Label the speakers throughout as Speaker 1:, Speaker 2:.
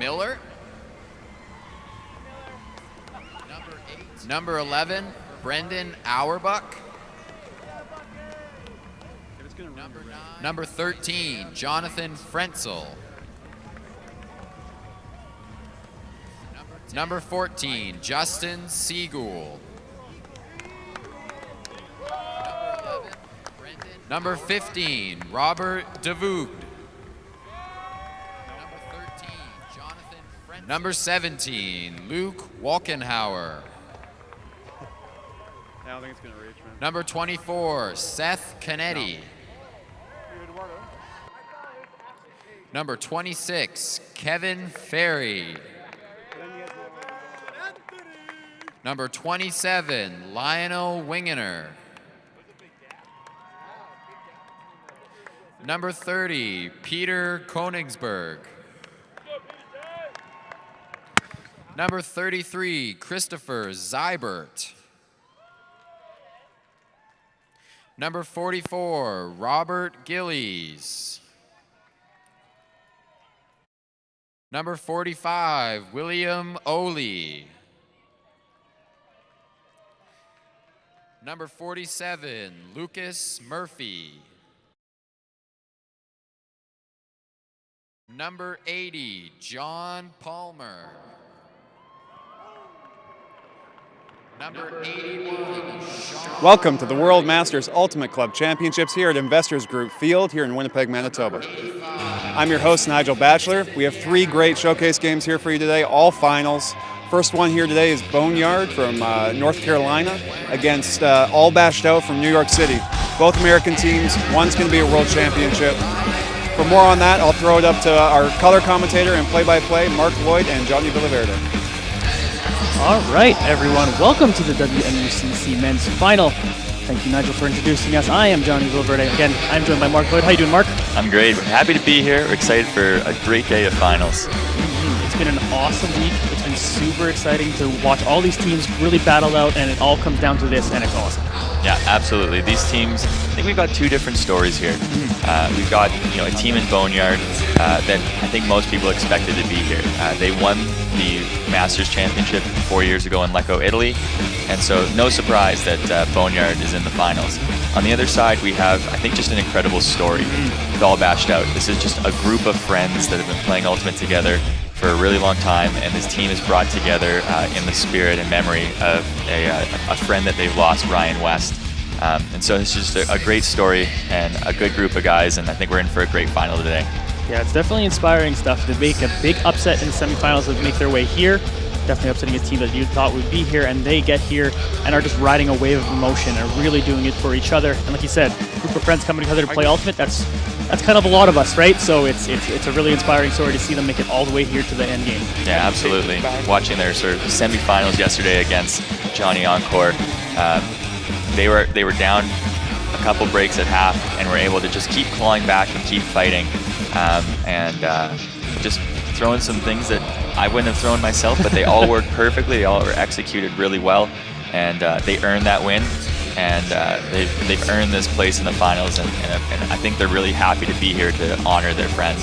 Speaker 1: Miller. Number 11, Brendan Auerbach. Number 13, Jonathan Frenzel. Number 14, Justin Seagoul. Number 15, Robert DeVoog. Number 17, Luke Walkenhauer.
Speaker 2: I don't think it's going to reach, man.
Speaker 1: Number 24, Seth Canetti.
Speaker 2: No.
Speaker 1: Number 26, Kevin Ferry. Number 27, Lionel Wingener. Number 30, Peter Konigsberg. Number 33, Christopher Zybert. Number 44, Robert Gillies. Number 45, William Oley. Number 47, Lucas Murphy. Number 80, John Palmer. Number 81, Sean.
Speaker 2: Welcome to the World Masters Ultimate Club Championships here at Investors Group Field here in Winnipeg, Manitoba. I'm your host, Nigel Batchelor. We have 3 great showcase games here for you today, all finals. First one here today is Boneyard from North Carolina against AllBashedOut from New York City. Both American teams. One's going to be a world championship. For more on that, I'll throw it up to our color commentator and play-by-play, Mark Lloyd and Johnny Villaverde.
Speaker 3: All right, everyone. Welcome to the WMUCC Men's Final. Thank you, Nigel, for introducing us. I am Johnny Villaverde. Again, I'm joined by Mark Lloyd. How you doing, Mark?
Speaker 4: I'm great. We're happy to be here. We're excited for a great day of finals.
Speaker 3: It's been an awesome week. It's been super exciting to watch all these teams really battle out, and it all comes down to this, and it's awesome.
Speaker 4: Yeah, absolutely. These teams, I think we've got 2 different stories here. We've got a team in Boneyard that I think most people expected to be here. They won the Masters Championship 4 years ago in Lecco, Italy, and so no surprise that Boneyard is in the finals. On the other side, we have, I think, just an incredible story with AllBashedOut. This is just a group of friends that have been playing Ultimate together for a really long time, and this team is brought together in the spirit and memory of a friend that they've lost, Ryan West. And so it's just a great story and a good group of guys, and I think we're in for a great final today.
Speaker 3: Yeah, it's definitely inspiring stuff to make a big upset in the semifinals and make their way here. Definitely upsetting a team that you thought would be here, and they get here and are just riding a wave of emotion and really doing it for each other. And like you said, a group of friends coming together to play Ultimate, that's kind of a lot of us, right? So it's a really inspiring story to see them make it all the way here to the end game.
Speaker 4: Yeah, absolutely. Watching their sort of semifinals yesterday against Johnny Encore, they were down a couple breaks at half and were able to just keep clawing back and keep fighting, and just throwing some things that I wouldn't have thrown myself, but they all worked perfectly. They all were executed really well, and they earned that win. And they've earned this place in the finals, and I think they're really happy to be here to honor their friend.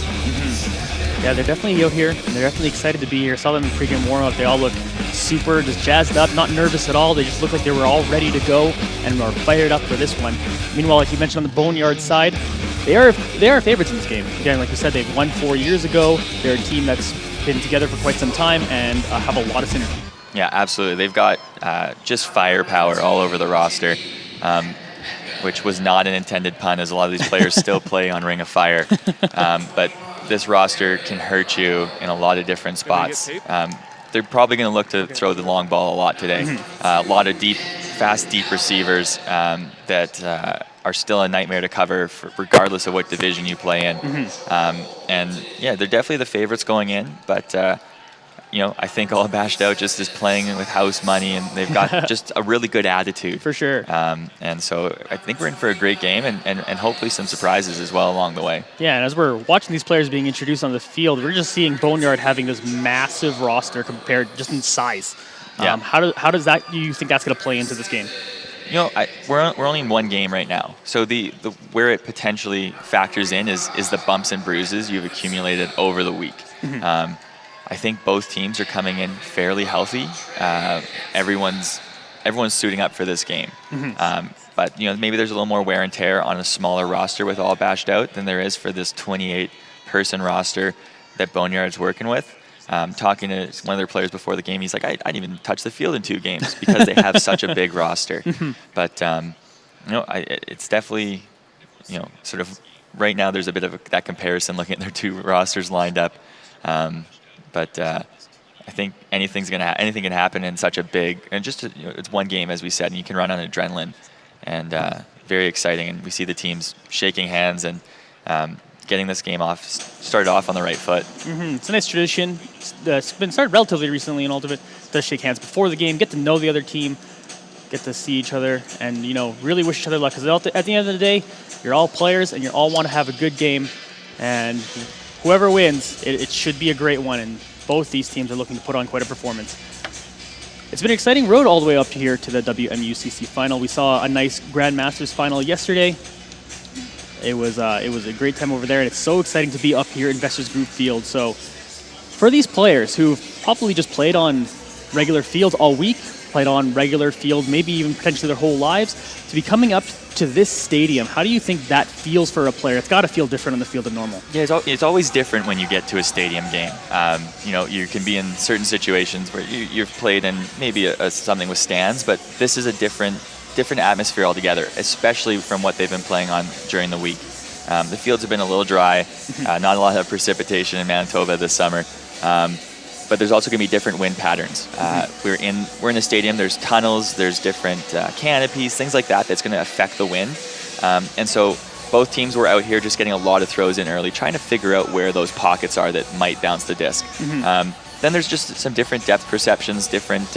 Speaker 3: Yeah, they're definitely out here, and they're definitely excited to be here. Saw them in pregame warm-up. They all look super just jazzed up, not nervous at all. They just look like they were all ready to go and are fired up for this one. Meanwhile, like you mentioned on the Boneyard side, they are favorites in this game. Again, like you said, they've won 4 years ago. They're a team that's been together for quite some time and have a lot of synergy.
Speaker 4: Yeah, absolutely. They've got just firepower all over the roster, which was not an intended pun, as a lot of these players still play on Ring of Fire. But this roster can hurt you in a lot of different spots. They're probably going to look to throw the long ball a lot today. A lot of fast, deep receivers that are still a nightmare to cover regardless of what division you play in. And yeah, they're definitely the favorites going in, but I think AllBashedOut just is playing with house money, and they've got just a really good attitude.
Speaker 3: For sure.
Speaker 4: And so I think we're in for a great game and hopefully some surprises as well along the way.
Speaker 3: Yeah, and as we're watching these players being introduced on the field, we're just seeing Boneyard having this massive roster compared just in size. How does that, do you think that's going to play into this game?
Speaker 4: We're only in one game right now, so the where it potentially factors in is the bumps and bruises you've accumulated over the week. I think both teams are coming in fairly healthy. Everyone's suiting up for this game. But maybe there's a little more wear and tear on a smaller roster with AllBashedOut than there is for this 28-person roster that Boneyard's working with. Talking to one of their players before the game, he's like, I didn't even touch the field in 2 games because they have such a big roster. But it's definitely, sort of right now there's a bit of that comparison looking at their 2 rosters lined up. But I think anything can happen in such a big, and just it's one game, as we said, and you can run on adrenaline, and very exciting. And we see the teams shaking hands and getting this game started off on the right foot.
Speaker 3: It's a nice tradition. It's been started relatively recently, and all of it does shake hands before the game, get to know the other team, get to see each other, and really wish each other luck. Because at the end of the day, you're all players, and you all want to have a good game, and whoever wins, it should be a great one. And both these teams are looking to put on quite a performance. It's been an exciting road all the way up to here to the WMUCC final. We saw a nice Grandmasters final yesterday. It was a great time over there, and it's so exciting to be up here in Investors Group Field. So for these players who've probably just played on regular fields all week, played on regular fields, maybe even potentially their whole lives, to be coming up to this stadium, how do you think that feels for a player? It's got to feel different on the field than normal.
Speaker 4: Yeah, it's always different when you get to a stadium game. You can be in certain situations where you've played in maybe something with stands, but this is a different atmosphere altogether, especially from what they've been playing on during the week. The fields have been a little dry, not a lot of precipitation in Manitoba this summer, but there's also going to be different wind patterns. We're in a stadium. There's tunnels, there's different canopies, things like that that's going to affect the wind, and so both teams were out here just getting a lot of throws in early, trying to figure out where those pockets are that might bounce the disc. Then there's just some different depth perceptions, different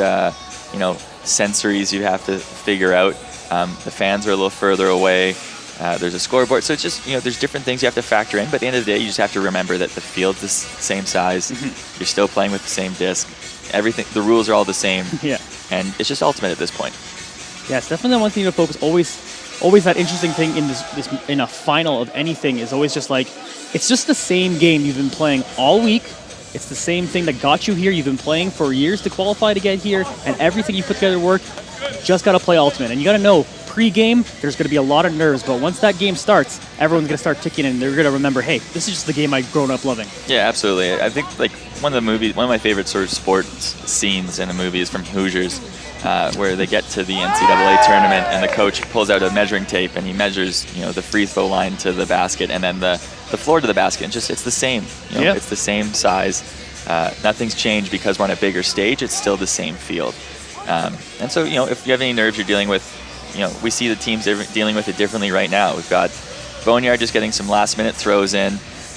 Speaker 4: sensories you have to figure out. The fans are a little further away. There's a scoreboard, so it's just there's different things you have to factor in. But at the end of the day, you just have to remember that the field's the same size. You're still playing with the same disc. Everything, the rules are all the same.
Speaker 3: Yeah.
Speaker 4: And it's just ultimate at this point.
Speaker 3: Yeah, it's definitely one thing to focus. Always that interesting thing in this in a final of anything is always just like it's just the same game you've been playing all week. It's the same thing that got you here. You've been playing for years to qualify to get here, and everything you put together to work. Just got to play ultimate, and you got to know pre-game there's going to be a lot of nerves, but once that game starts, everyone's going to start ticking, and they're going to remember, hey, this is just the game I've grown up loving.
Speaker 4: Yeah, absolutely. I think one of my favorite sort of sports scenes in a movie is from Hoosiers, where they get to the NCAA tournament and the coach pulls out a measuring tape and he measures the free throw line to the basket and then the floor to the basket, and it's the same. It's the same size. Nothing's changed because we're on a bigger stage. It's still the same field. And so if you have any nerves you're dealing with, we see the teams dealing with it differently right now. We've got Boneyard just getting some last-minute throws in,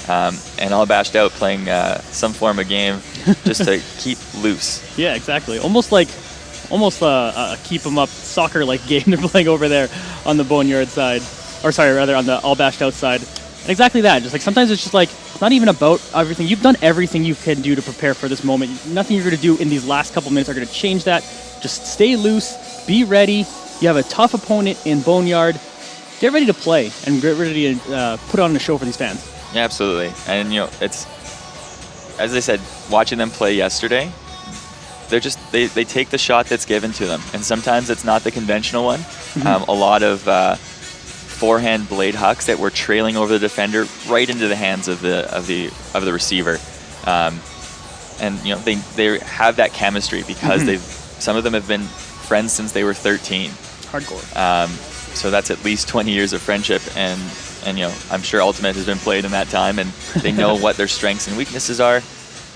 Speaker 4: and AllBashedOut playing some form of game just to keep loose.
Speaker 3: Yeah, exactly. Almost a keep them up soccer-like game they're playing over there on the Boneyard side, or sorry, rather on the AllBashedOut side. And exactly that. Just sometimes it's just it's not even about everything. You've done everything you can do to prepare for this moment. Nothing you're going to do in these last couple minutes are going to change that. Just stay loose, be ready. You have a tough opponent in Boneyard. Get ready to play and get ready to put on a show for these fans.
Speaker 4: Yeah, absolutely. And it's, as I said, watching them play yesterday, they take the shot that's given to them, and sometimes it's not the conventional one. A lot of forehand blade hucks that were trailing over the defender right into the hands of the receiver, and they have that chemistry because some of them have been friends since they were 13.
Speaker 3: Hardcore.
Speaker 4: So that's at least 20 years of friendship, and I'm sure Ultimate has been played in that time, and they know what their strengths and weaknesses are.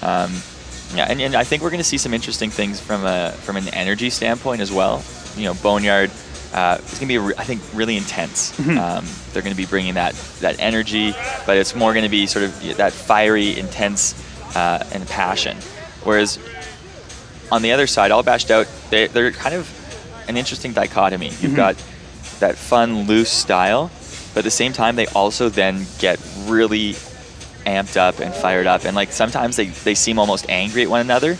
Speaker 4: And I think we're going to see some interesting things from an energy standpoint as well. Boneyard is going to be, I think, really intense. They're going to be bringing that energy, but it's more going to be sort of that fiery, intense, and passion. Whereas on the other side, AllBashedOut, they're kind of an interesting dichotomy. You've got that fun, loose style, but at the same time, they also then get really amped up and fired up, and sometimes they seem almost angry at one another,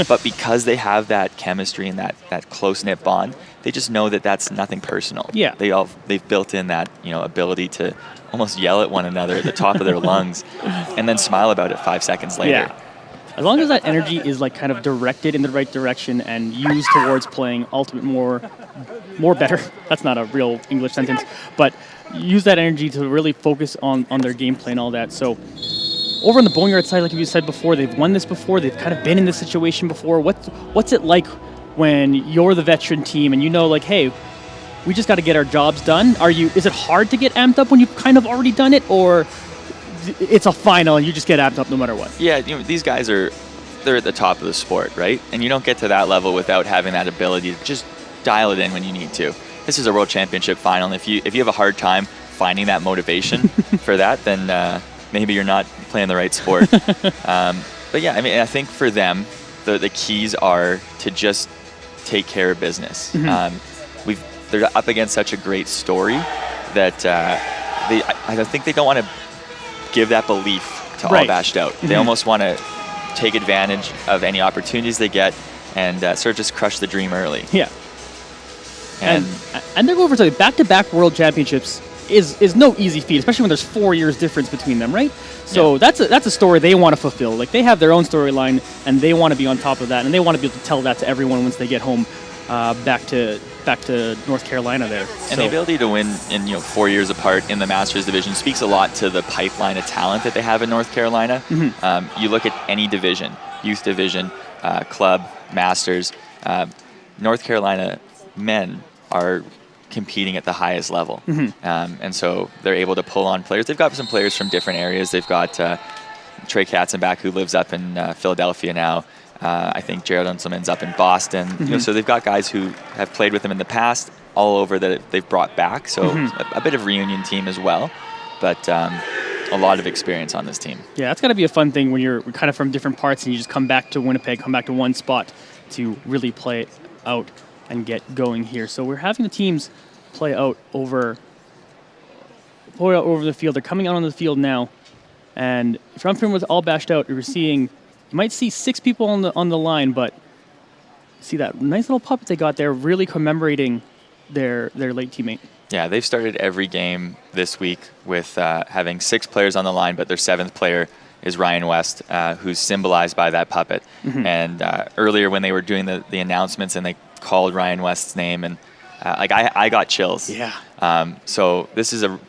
Speaker 4: but because they have that chemistry and that close-knit bond, they just know that that's nothing personal.
Speaker 3: Yeah.
Speaker 4: They've built in that ability to almost yell at one another at the top of their lungs and then smile about it 5 seconds later.
Speaker 3: Yeah. as long as that energy is like kind of directed in the right direction and used towards playing ultimate more better. That's not a real English sentence, but use that energy to really focus on their gameplay and all that. So over on the Boneyard side, like you said before, they've won this before. They've kind of been in this situation before. What's it like when you're the veteran team and you know, like, hey, we just got to get our jobs done? Is it hard to get amped up when you've kind of already done it, or it's a final and you just get amped up no matter what?
Speaker 4: Yeah, these guys they're at the top of the sport, right? And you don't get to that level without having that ability to just dial it in when you need to. This is a World Championship final. And if you have a hard time finding that motivation for that, then maybe you're not playing the right sport. But yeah, I mean, I think for them, the keys are to just take care of business. They're up against such a great story that I think they don't want to give that belief to AllBashedOut. They almost want to take advantage of any opportunities they get and sort of just crush the dream early.
Speaker 3: Yeah. And they're going for back-to-back World Championships is no easy feat, especially when there's 4 years difference between them, right? So that's a story they want to fulfill. Like, they have their own storyline, and they want to be on top of that, and they want to be able to tell that to everyone once they get home back to North Carolina there.
Speaker 4: And the ability to win in 4 years apart in the Masters division speaks a lot to the pipeline of talent that they have in North Carolina. You look at any division, youth division, club, Masters, North Carolina men are competing at the highest level. And so they're able to pull on players. They've got some players from different areas. They've got Trey Katzenbach, who lives up in Philadelphia now. I think Jared Unselman's up in Boston. So they've got guys who have played with them in the past all over that they've brought back. So a bit of reunion team as well, but a lot of experience on this team. Yeah,
Speaker 3: that's got to be a fun thing when you're kind of from different parts and you just come back to Winnipeg, come back to one spot to really play it out and get going here. So we're having the teams play out over the field. They're coming out on the field now. And if you're unfamiliar with AllBashedOut, you might see 6 people on the line, but see that nice little puppet they got there, really commemorating their late teammate.
Speaker 4: Yeah, they've started every game this week with having 6 players on the line, but their 7th player is Ryan West, who's symbolized by that puppet. And earlier when they were doing the announcements and they called Ryan West's name, and I got chills.
Speaker 3: Yeah.
Speaker 4: So this is a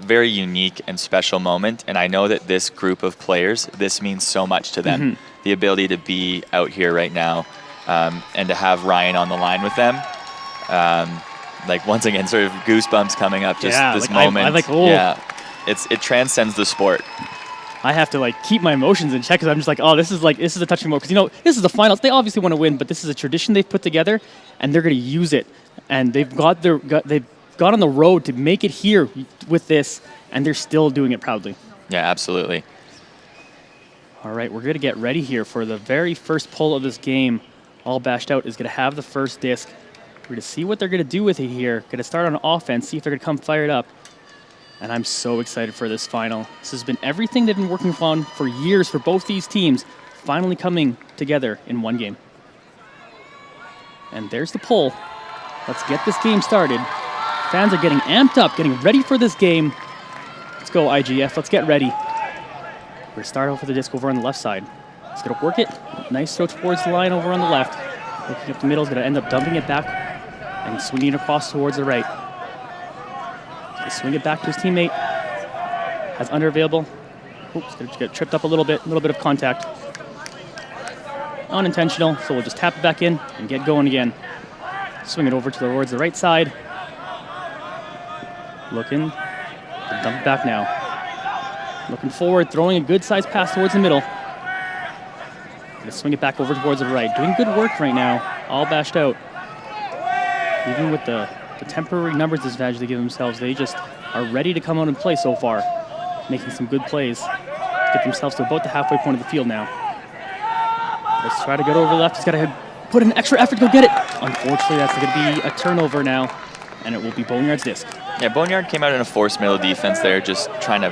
Speaker 4: very unique and special moment, and I know that this group of players, this means so much to them. The ability to be out here right now and to have Ryan on the line with them. Once again, sort of goosebumps coming up, just this moment. It transcends the sport.
Speaker 3: I have to keep my emotions in check because I'm just this is a touching moment because this is the finals. They obviously want to win, but this is a tradition they've put together, and they're going to use it. And they've got on the road to make it here with this, and they're still doing it proudly.
Speaker 4: Yeah, absolutely.
Speaker 3: All right, we're going to get ready here for the very first pull of this game. AllBashedOut is going to have the first disc. We're going to see what they're going to do with it here. Going to start on offense, see if they're going to come fired up. And I'm so excited for this final. This has been everything they've been working on for years for both these teams, finally coming together in one game. And there's the pull. Let's get this game started. Fans are getting amped up, getting ready for this game. Let's go, IGF. Let's get ready. We're going to start off with the disc over on the left side. He's going to work it. Nice throw towards the line over on the left. Looking up the middle. He's going to end up dumping it back and swinging it across towards the right. He's going to swing it back to his teammate. Has under available. Oops, going to get tripped up a little bit of contact. Unintentional, so we'll just tap it back in and get going again. Swing it over towards the right side. Looking, dump it back now. Looking forward, throwing a good sized pass towards the middle. Gonna swing it back over towards the right. Doing good work right now, AllBashedOut. Even with the temporary numbers disadvantage they give themselves, they just are ready to come out and play so far. Making some good plays to get themselves to about the halfway point of the field now. Let's try to get over left. He's got to put an extra effort to go get it. Unfortunately, that's going to be a turnover now, and it will be Boneyard's disc.
Speaker 4: Yeah, Boneyard came out in a forced middle defense there, just trying to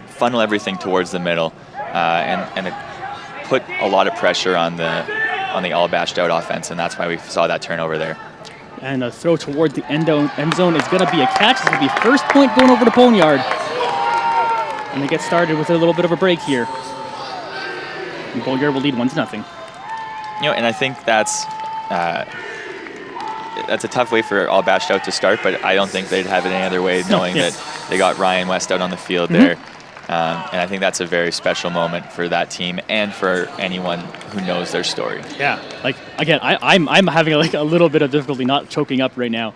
Speaker 4: funnel everything towards the middle, and it put a lot of pressure on the AllBashedOut offense, and that's why we saw that turnover there.
Speaker 3: And a throw towards the end zone is going to be a catch. It's going to be first point going over to Boneyard. And they get started with a little bit of a break here. Boneyard will lead 1-0.
Speaker 4: And I think that's a tough way for AllBashedOut to start, but I don't think they'd have it any other way, knowing that they got Ryan West out on the field there. And I think that's a very special moment for that team and for anyone who knows their story.
Speaker 3: Yeah, like again, I'm having a little bit of difficulty not choking up right now,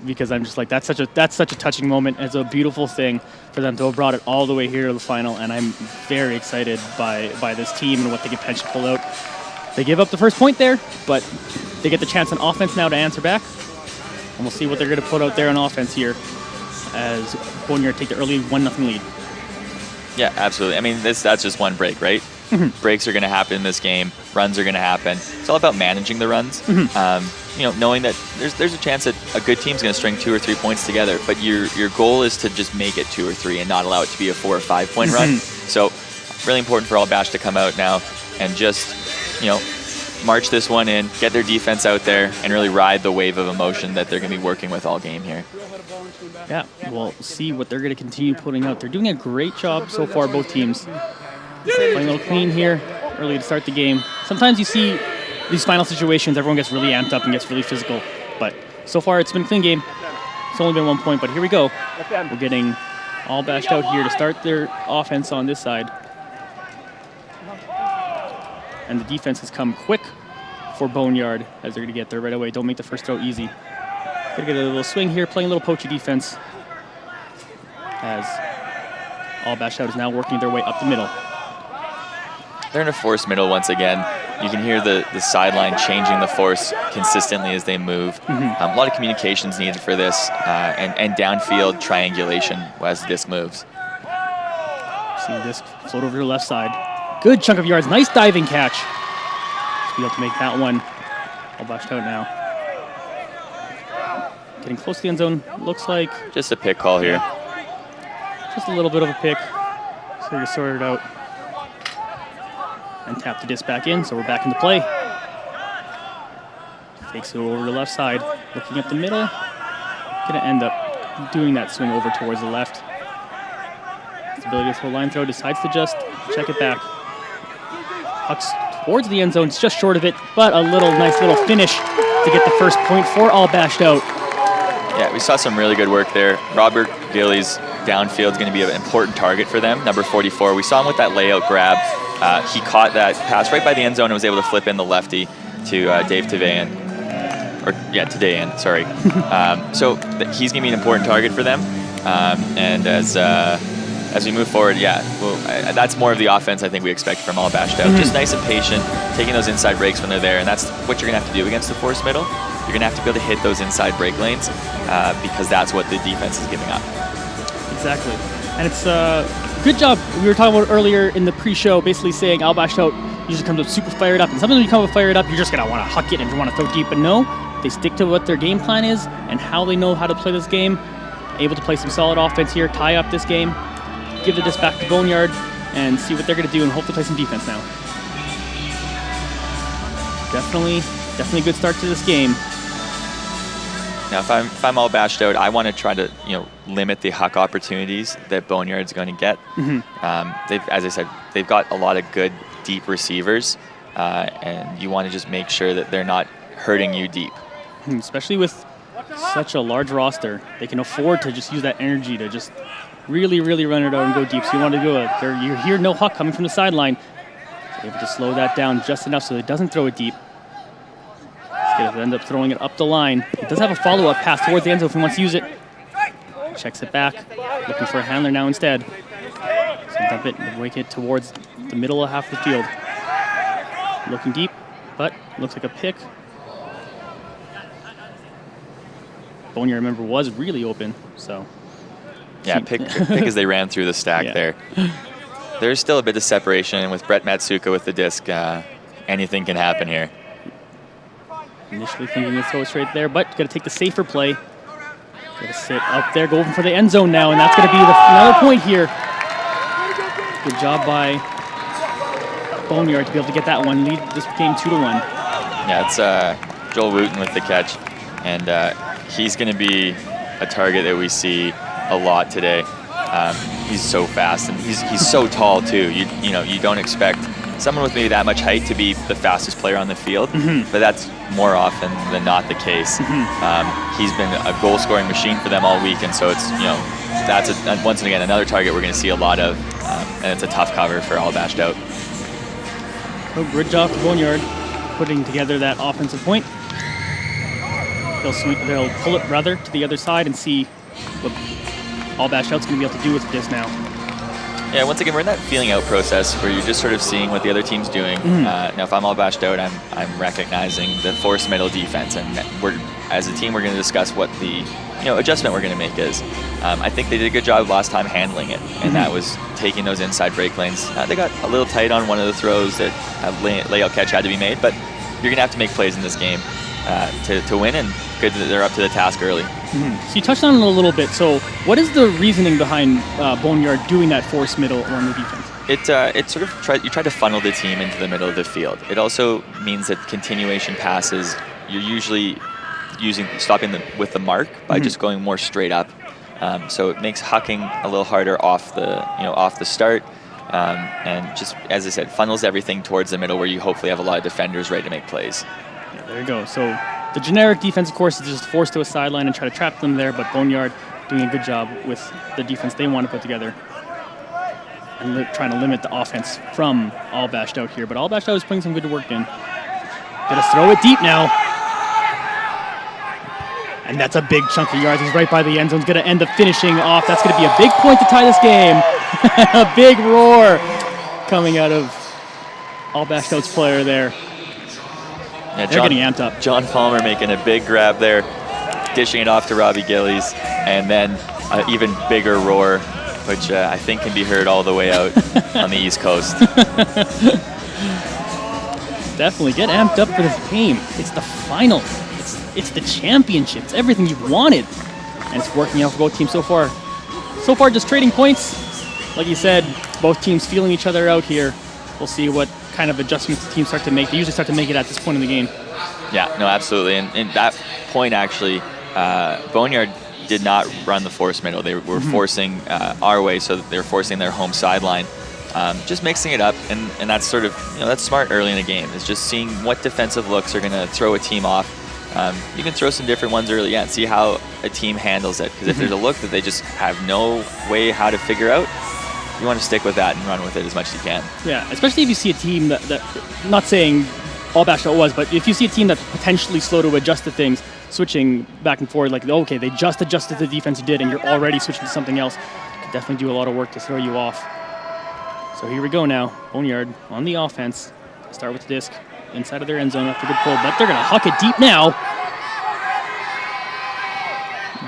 Speaker 3: because I'm just like, that's such a touching moment. It's a beautiful thing for them to have brought it all the way here to the final, and I'm very excited by this team and what they can potentially pull out. They give up the first point there, but they get the chance on offense now to answer back, and we'll see what they're going to put out there on offense here as Boneyard take the early 1-0 lead.
Speaker 4: Yeah, absolutely. I mean, that's just one break, right? Breaks are going to happen in this game. Runs are going to happen. It's all about managing the runs. Knowing that there's a chance that a good team's going to string 2 or 3 points together, but your goal is to just make it 2 or 3 and not allow it to be a 4 or 5 point run. So really important for AllBash to come out now and just, march this one in, get their defense out there, and really ride the wave of emotion that they're going to be working with all game here.
Speaker 3: Yeah, we'll see what they're going to continue putting out. They're doing a great job so far, both teams. Playing a little clean here, early to start the game. Sometimes you see these final situations, everyone gets really amped up and gets really physical. But so far, it's been a clean game. It's only been 1 point, but here we go. We're getting AllBashedOut here to start their offense on this side. And the defense has come quick for Boneyard as they're going to get there right away. Don't make the first throw easy. Going to get a little swing here, playing a little poachy defense as AllBashedOut is now working their way up the middle.
Speaker 4: They're in a forced middle once again. You can hear the sideline changing the force consistently as they move. A lot of communications needed for this, and downfield triangulation as the disc moves.
Speaker 3: See the disc float over to the left side. Good chunk of yards. Nice diving catch. To be able to make that one. AllBashedOut now. Getting close to the end zone. Looks like
Speaker 4: just a pick call here.
Speaker 3: Just a little bit of a pick. So we're going to sort it out. And tap the disc back in, so we're back into play. Takes it over to the left side. Looking up the middle. Going to end up doing that swing over towards the left. His ability to throw a line throw. Decides to just check it back. Hucks towards the end zone. It's just short of it, but a nice little finish to get the first point for AllBashedOut.
Speaker 4: Yeah, we saw some really good work there. Robert Gillies downfield is going to be an important target for them, number 44. We saw him with that layout grab. He caught that pass right by the end zone and was able to flip in the lefty to Dave Tavayan. Tadayan, sorry. So he's going to be an important target for them. And as we move forward, that's more of the offense I think we expect from AllBashedOut. Just nice and patient, taking those inside breaks when they're there, and that's what you're going to have to do against the force middle. You're going to have to be able to hit those inside break lanes because that's what the defense is giving up.
Speaker 3: Exactly. And it's a good job. We were talking about earlier in the pre-show, basically saying AllBashedOut usually comes up super fired up, and sometimes when you come up fired up, you're just going to want to huck it and want to throw deep. But no, they stick to what their game plan is and how they know how to play this game. Able to play some solid offense here, tie up this game, give the disc back to Boneyard, and see what they're going to do, and hopefully play some defense now. Definitely a good start to this game.
Speaker 4: Now, if I'm AllBashedOut, I want to try to limit the huck opportunities that Boneyard's going to get. As I said, they've got a lot of good deep receivers, and you want to just make sure that they're not hurting you deep.
Speaker 3: Especially with such a large roster, they can afford to just use that energy to just really run it out and go deep. So you want to go there. You hear no huck coming from the sideline. So able to slow that down just enough so it doesn't throw it deep. He's going to end up throwing it up the line. He does have a follow-up pass towards the end zone if he wants to use it. Checks it back, looking for a handler now instead. So dump it and wake it towards the middle of half the field. Looking deep, but looks like a pick. Boneyard, remember, was really open, so.
Speaker 4: Yeah, pick as they ran through the stack there. There's still a bit of separation, and with Brett Matsuka with the disc, anything can happen here.
Speaker 3: Initially thinking to throw it straight there, but got to take the safer play. Got to sit up there, go for the end zone now, and that's going to be another point here. Good job by Boneyard to be able to get that one. Lead this game 2-1.
Speaker 4: Yeah, it's Joel Wooten with the catch, and he's going to be a target that we see a lot today. He's so fast, and he's so tall too. You don't expect someone with maybe that much height to be the fastest player on the field, but that's more often than not the case. He's been a goal-scoring machine for them all week, and so it's, that's once again another target we're going to see a lot of, and it's a tough cover for AllBashedOut.
Speaker 3: Oh, good job for Boneyard putting together that offensive point. They'll pull it rather to the other side and see what AllBashedOut's going to be able to do with this now.
Speaker 4: Yeah, once again, we're in that feeling out process where you're just sort of seeing what the other team's doing. Now, if I'm AllBashedOut, I'm recognizing the forced middle defense, and as a team, we're going to discuss what the adjustment we're going to make is. I think they did a good job last time handling it, and that was taking those inside break lanes. They got a little tight on one of the throws that a layout catch had to be made, but you're going to have to make plays in this game to win, and good that they're up to the task early.
Speaker 3: So you touched on it a little bit. So what is the reasoning behind Boneyard doing that forced middle on the defense?
Speaker 4: It sort of you try to funnel the team into the middle of the field. It also means that continuation passes, you're usually stopping with the mark by just going more straight up. So it makes hucking a little harder off the start, and just, as I said, funnels everything towards the middle where you hopefully have a lot of defenders ready to make plays.
Speaker 3: Yeah, there you go. So the generic defense, of course, is just force to a sideline and try to trap them there, but Boneyard doing a good job with the defense they want to put together and trying to limit the offense from AllBashedOut here. But AllBashedOut is putting some good work in. Gonna throw it deep now. And that's a big chunk of yards. He's right by the end zone. He's going to end up finishing off. That's going to be a big point to tie this game. A big roar coming out of AllBashedOut's player there.
Speaker 4: Yeah,
Speaker 3: They're getting amped up.
Speaker 4: John Palmer making a big grab there, dishing it off to Robbie Gillies, and then an even bigger roar, which I think can be heard all the way out on the East Coast.
Speaker 3: Definitely get amped up for this game. It's the finals. It's the championship. It's everything you've wanted. And it's working out for both teams so far. So far, just trading points. Like you said, both teams feeling each other out here. We'll see what kind of adjustments the teams start to make. They usually start to make it at this point in the game.
Speaker 4: Yeah, no, absolutely. And that point, actually, Boneyard did not run the force middle. They were forcing our way, so they were forcing their home sideline. Just mixing it up, and that's sort of, that's smart early in the game. It's just seeing what defensive looks are going to throw a team off. You can throw some different ones early and see how a team handles it. Because if there's a look that they just have no way how to figure out, you want to stick with that and run with it as much as you can.
Speaker 3: Yeah, especially if you see a team that not saying AllBashedOut was, but if you see a team that's potentially slow to adjust to things, switching back and forth, like, okay, they just adjusted the defense you did and you're already switching to something else, could definitely do a lot of work to throw you off. So here we go now. Boneyard on the offense. Start with the disc inside of their end zone after a good pull, but they're going to huck it deep now.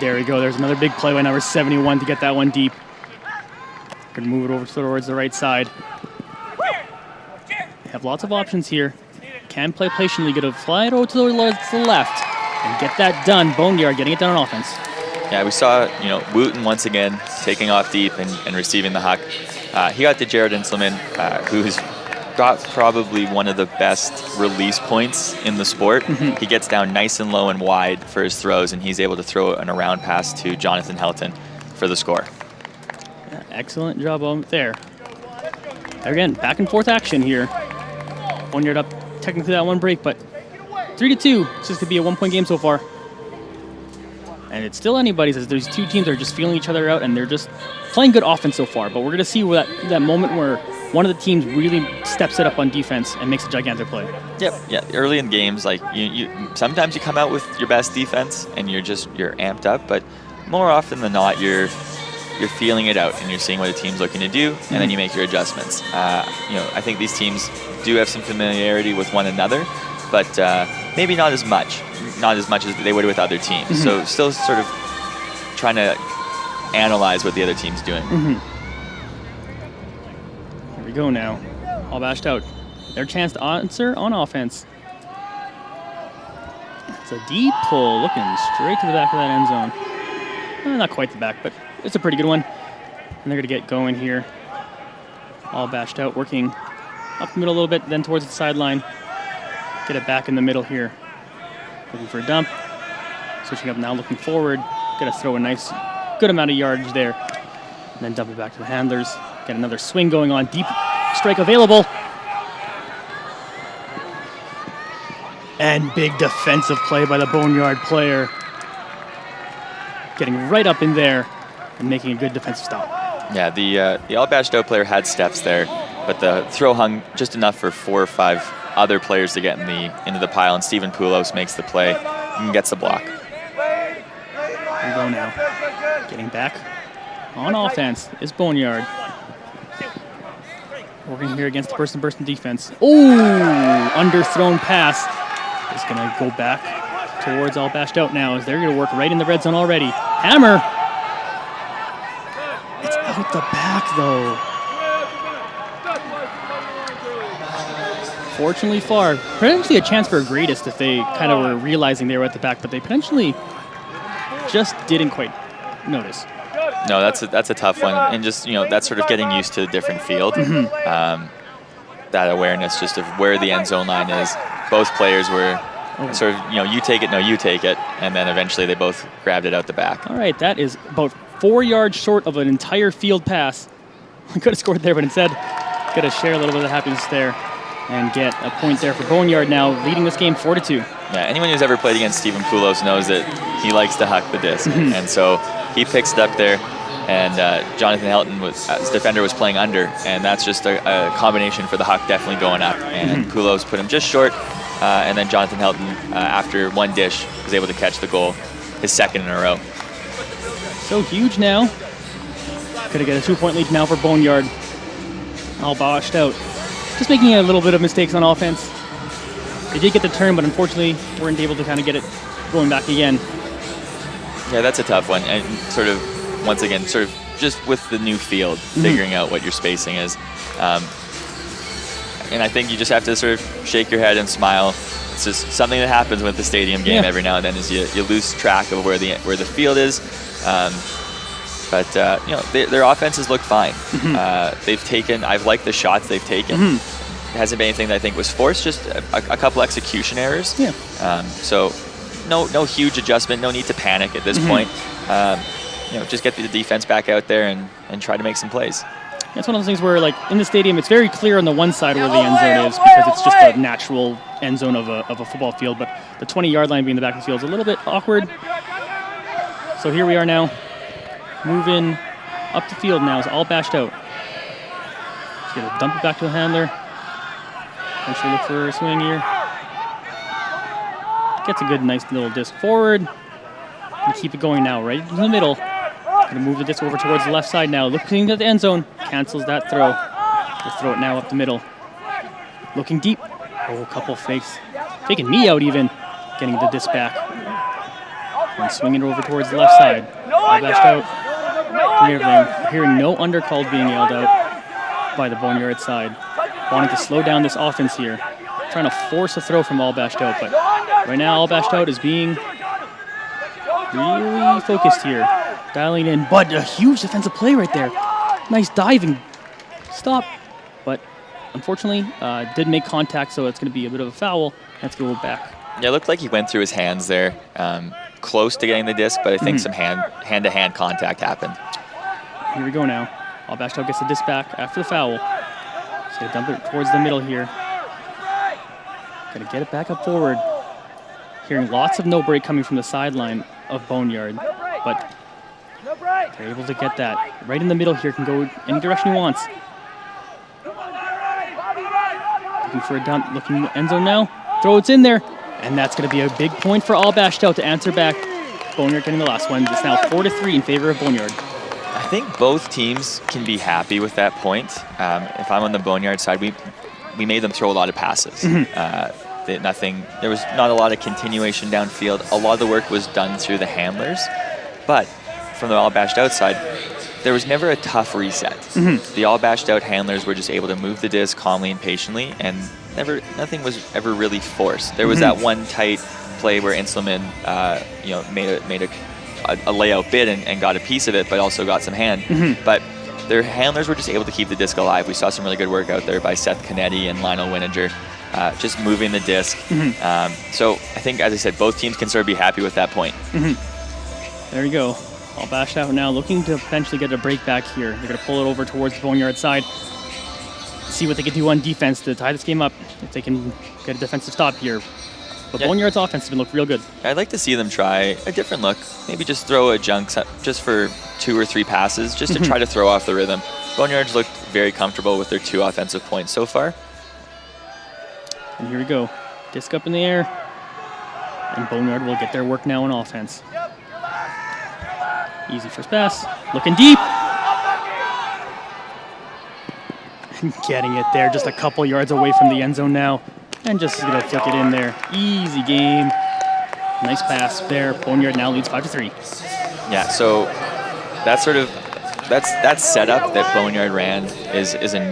Speaker 3: There we go. There's another big play by number 71 to get that one deep. Going to move it over towards the right side. They have lots of options here. Can play patiently. Going to fly it over to the left and get that done. Boneyard getting it done on offense.
Speaker 4: Yeah, we saw, Wooten once again taking off deep and receiving the huck. He got to Jared Inselman, who's got probably one of the best release points in the sport. He gets down nice and low and wide for his throws, and he's able to throw an around pass to Jonathan Helton for the score.
Speaker 3: Yeah, excellent job on there. Again, back and forth action here. Boneyard up technically that one break, but 3-2. It's just going to be a one-point game so far. And it's still anybody's, as these two teams are just feeling each other out, and they're just playing good offense so far. But we're going to see that moment where one of the teams really steps it up on defense and makes a gigantic play.
Speaker 4: Yep. Yeah. Early in games, like you sometimes you come out with your best defense and you're amped up, but more often than not, you're feeling it out and you're seeing what the team's looking to do, and then you make your adjustments. I think these teams do have some familiarity with one another, but maybe not as much as they would with other teams. So still sort of trying to analyze what the other team's doing.
Speaker 3: Here we go now. AllBashedOut. Their chance to answer on offense. It's a deep pull, looking straight to the back of that end zone. Not quite the back, but it's a pretty good one. And they're going to get going here. AllBashedOut working up the middle a little bit, then towards the sideline. Get it back in the middle here. Looking for a dump. Switching up now, looking forward. Got to throw a nice, good amount of yardage there. And then dump it back to the handlers. Get another swing going on. Deep strike available. And big defensive play by the Boneyard player. Getting right up in there and making a good defensive stop.
Speaker 4: Yeah, the AllBashedOut player had steps there, but the throw hung just enough for 4 or 5 other players to get into the pile, and Stephen Poulos makes the play and gets the block.
Speaker 3: Here we go now. Getting back on offense is Boneyard. Working here against the person-to-person defense. Oh, underthrown pass is going to go back towards AllBashedOut now, as they're going to work right in the red zone already. Hammer. It's out the back, though. Fortunately far. Potentially a chance for a greatest if they kind of were realizing they were at the back, but they potentially just didn't quite notice.
Speaker 4: No, that's a tough one, and just that's sort of getting used to a different field. That awareness just of where the end zone line is. Both players were sort of you take it, no, you take it, and then eventually they both grabbed it out the back.
Speaker 3: All right, that is about 4 yards short of an entire field pass. We could have scored there, but instead got to share a little bit of happiness there and get a point there for Boneyard now, leading this game 4-2.
Speaker 4: Yeah, anyone who's ever played against Stephen Poulos knows that he likes to huck the disc, and so he picks it up there, and Jonathan Helton, his defender, was playing under, and that's just a combination for the huck definitely going up, and Poulos put him just short, and then Jonathan Helton, after one dish, was able to catch the goal, his second in a row.
Speaker 3: So huge now. Gonna get a 2-point lead now for Boneyard. AllBashedOut just making a little bit of mistakes on offense. They did get the turn, but unfortunately weren't able to kind of get it going back again.
Speaker 4: Yeah, that's a tough one, and sort of, once again, sort of just with the new field, figuring out what your spacing is. And I think you just have to sort of shake your head and smile. It's just something that happens with the stadium game every now and then, is you lose track of where the field is. But their offenses look fine. I've liked the shots they've taken. It hasn't been anything that I think was forced, just a couple execution errors.
Speaker 3: Yeah.
Speaker 4: So no huge adjustment, no need to panic at this point. Just get the defense back out there and try to make some plays.
Speaker 3: It's one of those things where, like, in the stadium, it's very clear on the one side where the end zone is, because it's just a natural end zone of a football field, but the 20-yard line being the back of the field is a little bit awkward. So here we are now, moving up the field now is AllBashedOut. Just gonna dump it back to the handler. Actually look for a swing here. Gets a good, nice little disc forward. And keep it going now, right in the middle. Gonna move the disc over towards the left side now. Looking at the end zone. Cancels that throw. We'll throw it now up the middle. Looking deep. Oh, a couple fakes. Taking me out even. Getting the disc back. And swinging it over towards the left side. AllBashedOut. Hearing no undercall being yelled out by the Boneyard side. Wanting to slow down this offense here. Trying to force a throw from AllBashedOut, but right now AllBashedOut is being really focused here. Dialing in, but a huge defensive play right there. Nice diving stop, but unfortunately did make contact, so it's going to be a bit of a foul. Let's go back.
Speaker 4: Yeah, it looked like he went through his hands there, close to getting the disc, but I think some hand-to-hand contact happened.
Speaker 3: Here we go now. AllBashedOut gets the disc back after the foul. Just going to dump it towards the middle here. Going to get it back up forward. Hearing lots of no break coming from the sideline of Boneyard, but they're able to get that right in the middle here. Can go any direction he wants. Looking for a dump, looking end zone now. Throw it's in there, and that's going to be a big point for AllBashedOut to answer back. Boneyard getting the last one. It's now 4-3 in favor of Boneyard.
Speaker 4: I think both teams can be happy with that point. If I'm on the Boneyard side, we made them throw a lot of passes. There was not a lot of continuation downfield. A lot of the work was done through the handlers, but from the AllBashedOut side, there was never a tough reset. The AllBashedOut handlers were just able to move the disc calmly and patiently, and nothing was ever really forced. There was that one tight play where Inselman, made a layout bid and got a piece of it, but also got some hand. But their handlers were just able to keep the disc alive. We saw some really good work out there by Seth Canetti and Lionel Wininger, just moving the disc. So I think, as I said, both teams can sort of be happy with that point.
Speaker 3: There you go. AllBashedOut now looking to potentially get a break back here. They're going to pull it over towards the Boneyard side. See what they can do on defense to tie this game up. If they can get a defensive stop here. But
Speaker 4: Yeah.
Speaker 3: Boneyard's offense has been looked real good.
Speaker 4: I'd like to see them try a different look. Maybe just throw a junk just for 2 or 3 passes, just to try to throw off the rhythm. Boneyard's looked very comfortable with their 2 offensive points so far.
Speaker 3: And here we go. Disc up in the air. And Boneyard will get their work now on offense. Easy first pass. Looking deep. And getting it there. Just a couple yards away from the end zone now. And just going to flick it in there. Easy game. Nice pass there. Boneyard now leads 5-3.
Speaker 4: Yeah, so that setup that Boneyard ran is a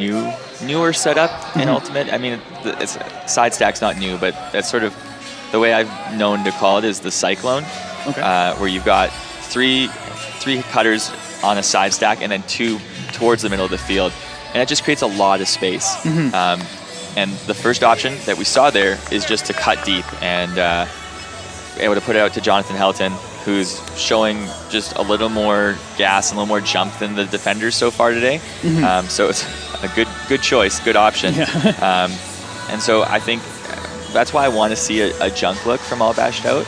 Speaker 4: newer setup in Ultimate. I mean, it's side stack's not new, but that's sort of the way I've known to call it is the cyclone, where you've got three cutters on a side stack and then 2 towards the middle of the field, and it just creates a lot of space. And the first option that we saw there is just to cut deep and able to put it out to Jonathan Helton, who's showing just a little more gas and a little more jump than the defenders so far today. So it's a good choice, good option. And so I think that's why I want to see a junk look from AllBashedOut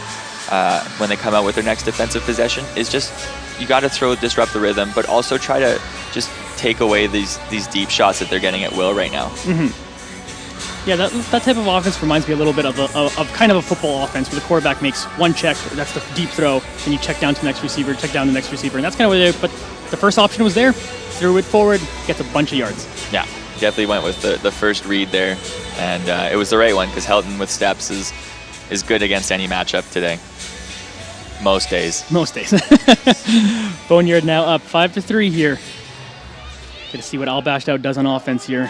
Speaker 4: when they come out with their next defensive possession. Is just you got to disrupt the rhythm, but also try to just take away these deep shots that they're getting at will right now.
Speaker 3: Yeah, that type of offense reminds me a little bit of kind of a football offense where the quarterback makes one check, that's the deep throw, and you check down to the next receiver, check down to the next receiver, and that's kind of what they do. But the first option was there, threw it forward, gets a bunch of yards.
Speaker 4: Yeah, definitely went with the first read there, and it was the right one because Helton with steps is good against any matchup today. Most days.
Speaker 3: Boneyard now up 5-3 here. Get to see what AllBashedOut does on offense here.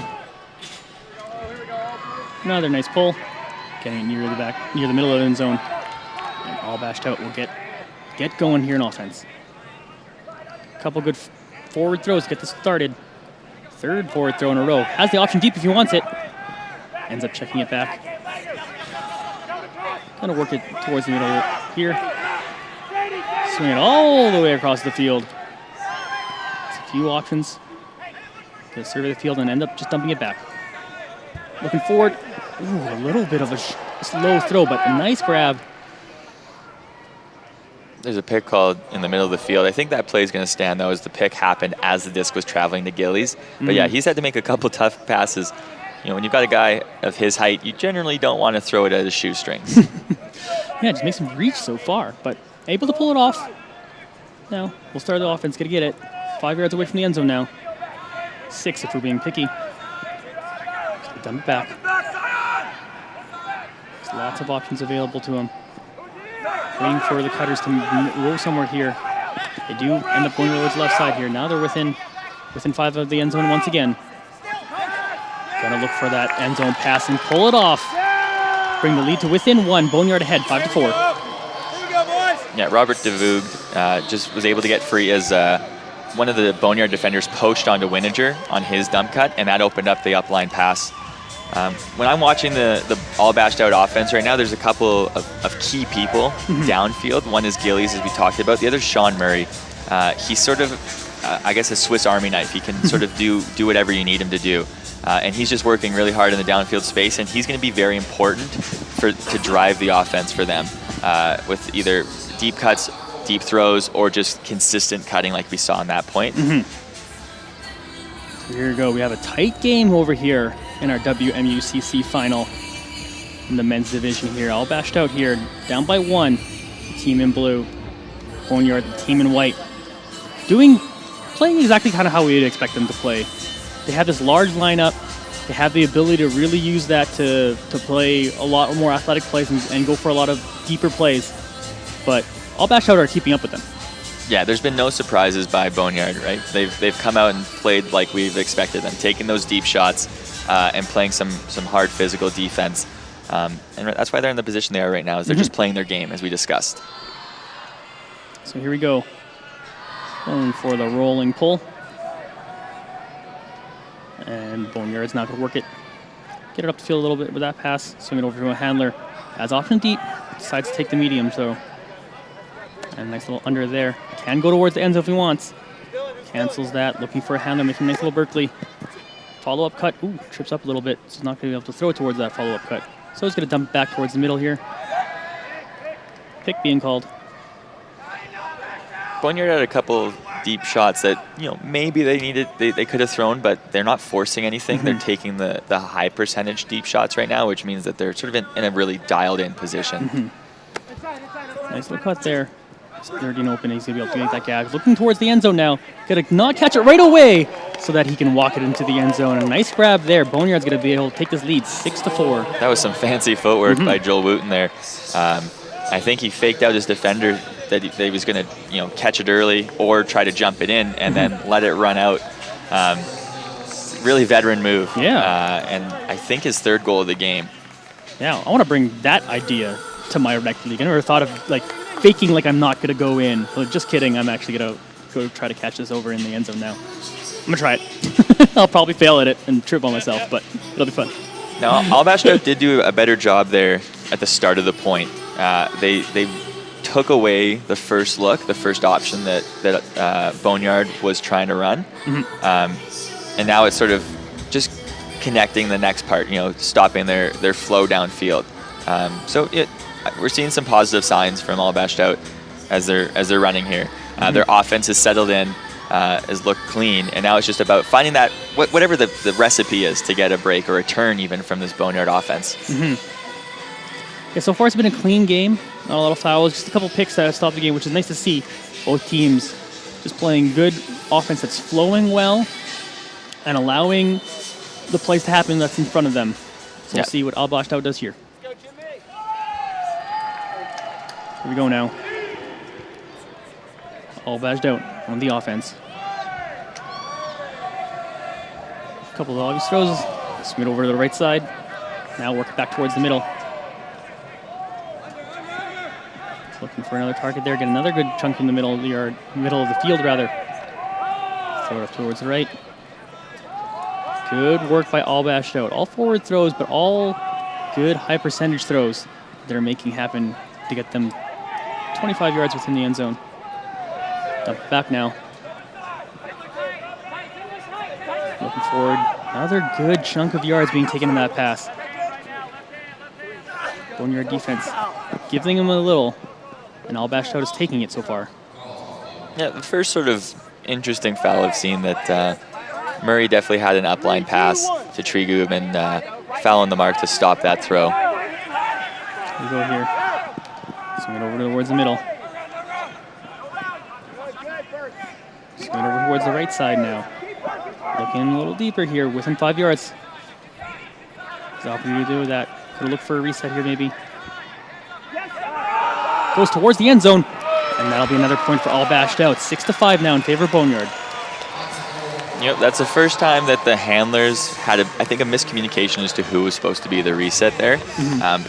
Speaker 3: Another nice pull. Getting it near the middle of the end zone. And AllBashedOut will get going here in offense. Couple good forward throws to get this started. Third forward throw in a row. Has the option deep if he wants it. Ends up checking it back. Gonna work it towards the middle here. Swing it all the way across the field. It's a few options. Gonna survey the field and end up just dumping it back. Looking forward. Ooh, a little bit of a slow throw, but a nice grab.
Speaker 4: There's a pick called in the middle of the field. I think that play is going to stand, though, as the pick happened as the disc was traveling to Gillies. But yeah, he's had to make a couple tough passes. You know, when you've got a guy of his height, you generally don't want to throw it at his shoestrings.
Speaker 3: Yeah, just makes him reach so far, but able to pull it off. Now, we'll start the offense, gonna get it. 5 yards away from the end zone now. 6 if we're being picky. Just dump it back. There's lots of options available to him. Waiting for the cutters to roll somewhere here. They do end up going towards the left side here. Now they're within 5 of the end zone once again. Gotta look for that end zone pass and pull it off. Bring the lead to within 1. Boneyard ahead, 5-4.
Speaker 4: Yeah, Robert DeVoog just was able to get free as one of the Boneyard defenders poached onto Winnipeg on his dump cut, and that opened up the upline pass. When I'm watching the AllBashedOut offense right now, there's a couple of key people downfield. One is Gillies, as we talked about. The other is Sean Murray. He's sort of, I guess, a Swiss Army knife. He can sort of do whatever you need him to do. And he's just working really hard in the downfield space, and he's going to be very important to drive the offense for them with either deep cuts, deep throws, or just consistent cutting like we saw on that point.
Speaker 3: So here we go. We have a tight game over here in our WMUCC final in the men's division here. AllBashedOut here, down by 1. The team in blue. Boneyard, the team in white. Playing exactly kind of how we would expect them to play. They have this large lineup. They have the ability to really use that to play a lot more athletic plays and go for a lot of deeper plays. But AllBashedOut are keeping up with them.
Speaker 4: Yeah, there's been no surprises by Boneyard, right? They've come out and played like we've expected them, taking those deep shots and playing some hard physical defense. And that's why they're in the position they are right now, is they're just playing their game, as we discussed.
Speaker 3: So here we go. Going for the rolling pull. And Boneyard's not going to work it. Get it up the field a little bit with that pass. Swing it over to a handler. Has option deep. Decides to take the medium, so. And a nice little under there. Can go towards the end zone if he wants. Cancels that. Looking for a handler. Making a nice little Berkeley. Follow-up cut. Ooh, trips up a little bit. So he's not going to be able to throw it towards that follow-up cut. So he's going to dump it back towards the middle here. pick being called.
Speaker 4: Boneyard had a couple deep shots that maybe they could have thrown, but they're not forcing anything. They're taking the high percentage deep shots right now, which means that they're sort of in a really dialed in position.
Speaker 3: Nice little cut there. It's 13 open. He's gonna be able to make that gag. Looking towards the end zone now. Gonna not catch it right away so that he can walk it into the end zone. A nice grab there. Boneyard's gonna be able to take this lead 6-4.
Speaker 4: That was some fancy footwork by Joel Wooten there. I think he faked out his defender that he was going to, catch it early or try to jump it in and then let it run out. Really veteran move.
Speaker 3: Yeah.
Speaker 4: And I think his third goal of the game.
Speaker 3: Yeah, I want to bring that idea to my rec league. I never thought of faking like I'm not going to go in. Well, just kidding. I'm actually going to go try to catch this over in the end zone now. I'm going to try it. I'll probably fail at it and trip on myself, but it'll be fun.
Speaker 4: Now, AllBashedOut did do a better job there at the start of the point. They took away the first look, the first option that Boneyard was trying to run. And now it's sort of just connecting the next part, stopping their flow downfield. So we're seeing some positive signs from AllBashedOut as they're running here. Their offense is settled in, has looked clean, and now it's just about finding that whatever the recipe is to get a break or a turn even from this Boneyard offense.
Speaker 3: Yeah, so far it's been a clean game. Not a lot of fouls, just a couple picks that have stopped the game, which is nice to see. Both teams just playing good offense that's flowing well and allowing the plays to happen that's in front of them. So we'll see what AllBashedOut does here. Here we go now. AllBashedOut on the offense. A couple of obvious throws. Swing it over to the right side. Now work it back towards the middle. Looking for another target there. Get another good chunk in the middle of the yard, middle of the field rather. Throw it up towards the right. Good work by AllBashedOut. All forward throws, but all good high percentage throws they're making happen to get them 25 yards within the end zone. Dump it back now. Looking forward. Another good chunk of yards being taken in that pass. Boneyard defense giving them a little, and AllBashedOut is taking it so far.
Speaker 4: Yeah, the first sort of interesting foul I've seen that Murray definitely had an upline pass to Trigub and foul on the mark to stop that throw.
Speaker 3: We go here. Swing it over towards the middle. Swing it over towards the right side now. Looking a little deeper here, within 5 yards. There's an opportunity to do that. Gonna look for a reset here maybe. Goes towards the end zone. And that'll be another point for AllBashedOut. 6-5 now in favor of Boneyard.
Speaker 4: Yep, that's the first time that the handlers had, I think, a miscommunication as to who was supposed to be the reset there.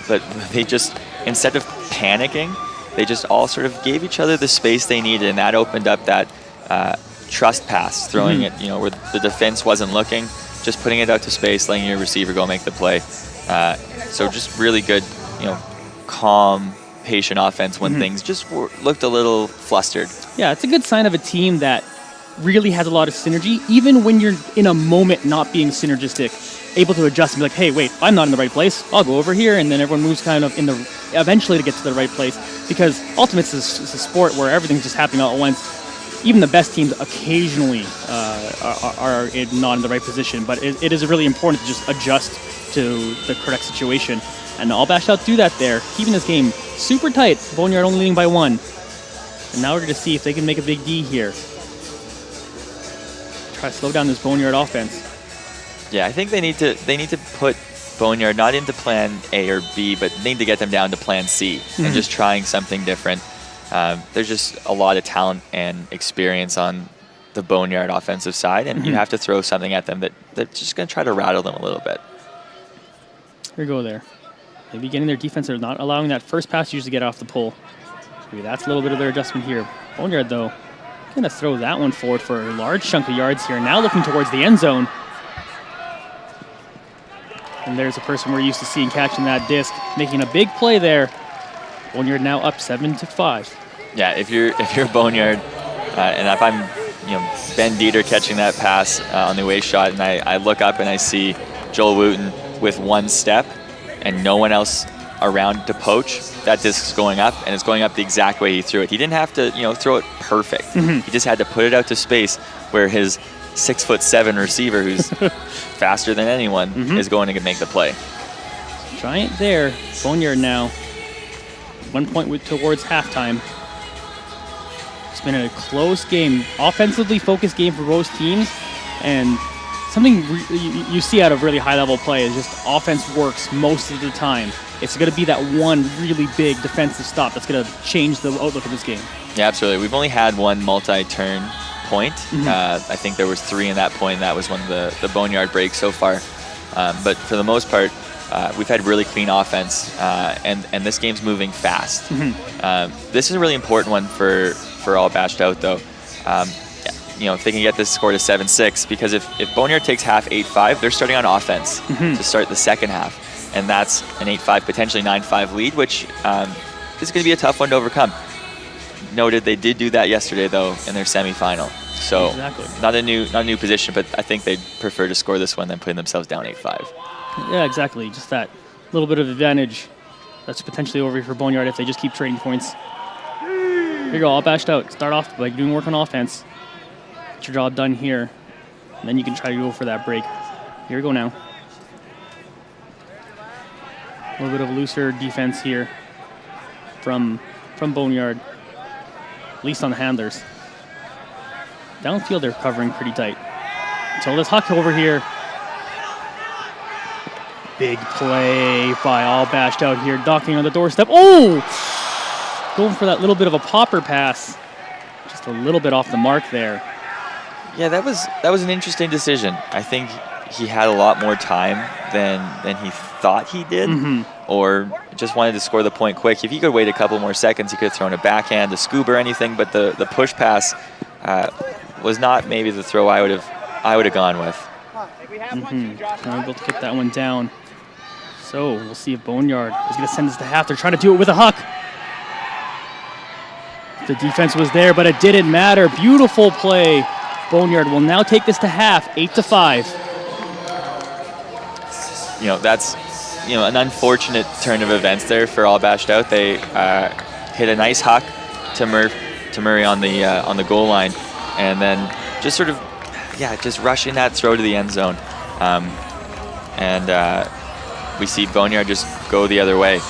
Speaker 4: But they just, instead of panicking, they just all sort of gave each other the space they needed, and that opened up that trust pass, throwing it, where the defense wasn't looking, just putting it out to space, letting your receiver go make the play. So just really good, calm, patient offense when things just looked a little flustered.
Speaker 3: Yeah, it's a good sign of a team that really has a lot of synergy, even when you're in a moment not being synergistic, able to adjust and be like, hey, wait, I'm not in the right place. I'll go over here, and then everyone moves kind of eventually to get to the right place, because ultimately it's a sport where everything's just happening all at once. Even the best teams occasionally are not in the right position, but it is really important to just adjust to the correct situation. And AllBashedOut do that there, keeping this game super tight. Boneyard only leading by 1. And now we're going to see if they can make a big D here. Try to slow down this Boneyard offense.
Speaker 4: Yeah, I think they need to put Boneyard not into plan A or B, but need to get them down to plan C and just trying something different. There's just a lot of talent and experience on the Boneyard offensive side, and you have to throw something at them that's just going to try to rattle them a little bit.
Speaker 3: Here we go there. Maybe getting their defense, they're not allowing that first pass usually get off the pole. Maybe that's a little bit of their adjustment here. Boneyard, though, going to throw that one forward for a large chunk of yards here. Now looking towards the end zone. And there's a person we're used to seeing catching that disc, making a big play there. Boneyard now up 7-5.
Speaker 4: Yeah, if you're Boneyard, and if I'm Ben Dieter catching that pass on the away shot, and I look up and I see Joel Wooten with one step, and no one else around to poach, that disc's going up, and it's going up the exact way he threw it. He didn't have to, throw it perfect. He just had to put it out to space where his 6'7" receiver, who's faster than anyone, is going to make the play.
Speaker 3: Giant there. Boneyard now. 1 point towards halftime. It's been a close game, offensively focused game for both teams, and something you see out of really high-level play is just offense works most of the time. It's going to be that one really big defensive stop that's going to change the outlook of this game.
Speaker 4: Yeah, absolutely. We've only had one multi-turn point. I think there was 3 in that point, and that was one of the Boneyard breaks so far. But for the most part, we've had really clean offense, and this game's moving fast. This is a really important one for AllBashedOut, though. If they can get this score to 7-6, because if Boneyard takes half 8-5, they're starting on offense to start the second half, and that's an 8-5, potentially 9-5 lead, which is going to be a tough one to overcome. Noted they did do that yesterday, though, in their semifinal. So
Speaker 3: exactly.
Speaker 4: not a new position, but I think they'd prefer to score this one than putting themselves down 8-5.
Speaker 3: Yeah, exactly. Just that little bit of advantage that's potentially over here for Boneyard if they just keep trading points. Here you go, AllBashedOut. Start off by doing work on offense. Get your job done here. And then you can try to go for that break. Here we go now. A little bit of looser defense here from Boneyard, at least on the handlers. Downfield, they're covering pretty tight. Until this huck over here. Big play by AllBashedOut here, docking on the doorstep. Oh! Going for that little bit of a popper pass. Just a little bit off the mark there.
Speaker 4: Yeah, that was an interesting decision. I think he had a lot more time than he thought he did, or just wanted to score the point quick. If he could wait a couple more seconds, he could have thrown a backhand, a scoop, or anything. But the push pass was not maybe the throw I would have gone with.
Speaker 3: Not able to get that one down. So we'll see if Boneyard is going to send this to half. They're trying to do it with a huck. The defense was there, but it didn't matter. Beautiful play. Boneyard will now take this to half, 8-5.
Speaker 4: That's an unfortunate turn of events there for AllBashedOut. They hit a nice huck to Murray on the goal line, and then just sort of just rushing that throw to the end zone, and we see Boneyard just go the other way.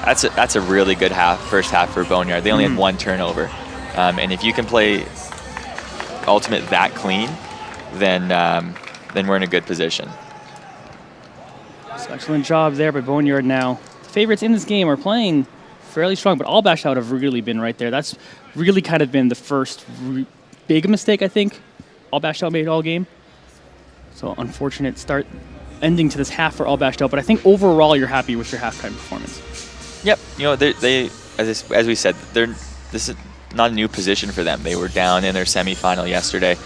Speaker 4: That's a really good first half for Boneyard. They only had 1 turnover, and if you can play ultimate that clean, then we're in a good position.
Speaker 3: Excellent job there by Boneyard now. The favorites in this game are playing fairly strong, but AllBashedOut have really been right there. That's really kind of been the first big mistake, I think, AllBashedOut made all game. So unfortunate start ending to this half for AllBashedOut, but I think overall you're happy with your halftime performance.
Speaker 4: Yep, they as we said, this is not a new position for them. They were down in their semifinal yesterday,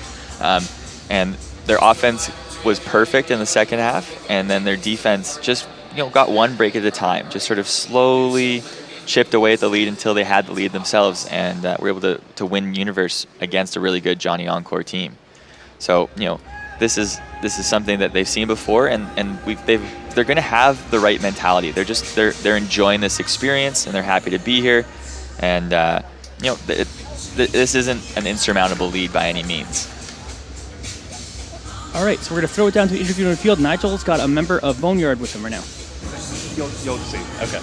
Speaker 4: and their offense was perfect in the second half, and then their defense just got one break at a time, just sort of slowly chipped away at the lead until they had the lead themselves, and were able to win Universe against a really good Johnny Encore team. So this is something that they've seen before, and they're going to have the right mentality. They're enjoying this experience, and they're happy to be here, and this isn't an insurmountable lead by any means.
Speaker 3: All right, so we're going to throw it down to the interview in the field. Nigel's got a member of Boneyard with him right now.
Speaker 2: You'll see. Okay.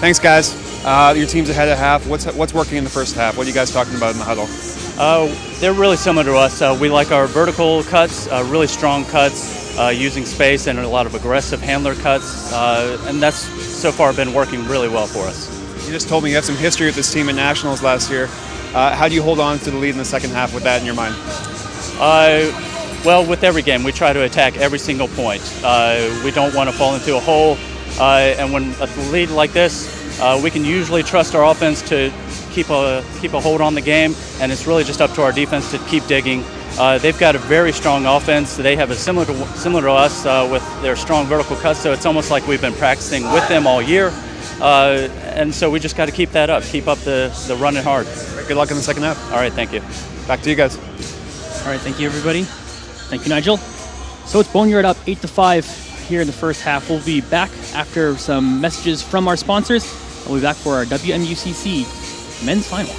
Speaker 2: Thanks, guys. Your team's ahead at half. What's working in the first half? What are you guys talking about in the huddle?
Speaker 5: They're really similar to us. We like our vertical cuts, really strong cuts, using space, and a lot of aggressive handler cuts, and that's so far been working really well for us.
Speaker 2: You just told me you had some history with this team in Nationals last year. How do you hold on to the lead in the second half with that in your mind?
Speaker 5: Well, with every game, we try to attack every single point. We don't want to fall into a hole, and when a lead like this, we can usually trust our offense to keep a hold on the game, and it's really just up to our defense to keep digging. They've got a very strong offense. They have a similar to us with their strong vertical cuts, so it's almost like we've been practicing with them all year. And so we just got to keep that up, keep up the running hard.
Speaker 2: Good luck in the second half.
Speaker 5: All right, thank you.
Speaker 2: Back to you guys.
Speaker 3: All right, thank you, everybody. Thank you, Nigel. So it's Boneyard up 8-5 here in the first half. We'll be back after some messages from our sponsors. We'll be back for our WMUCC men's final.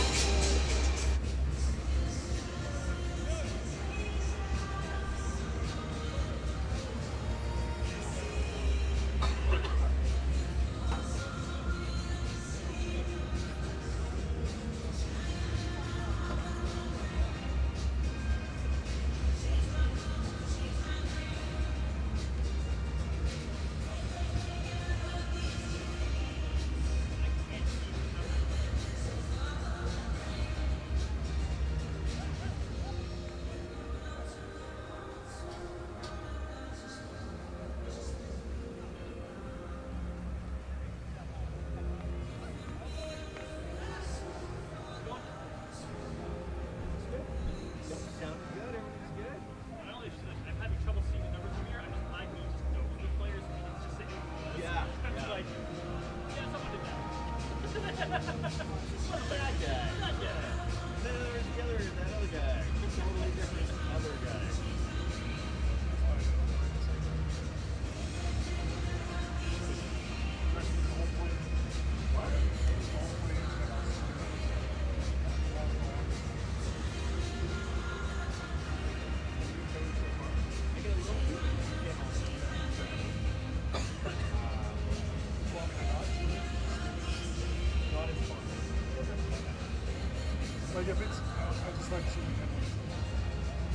Speaker 6: Like if it's, I just like to see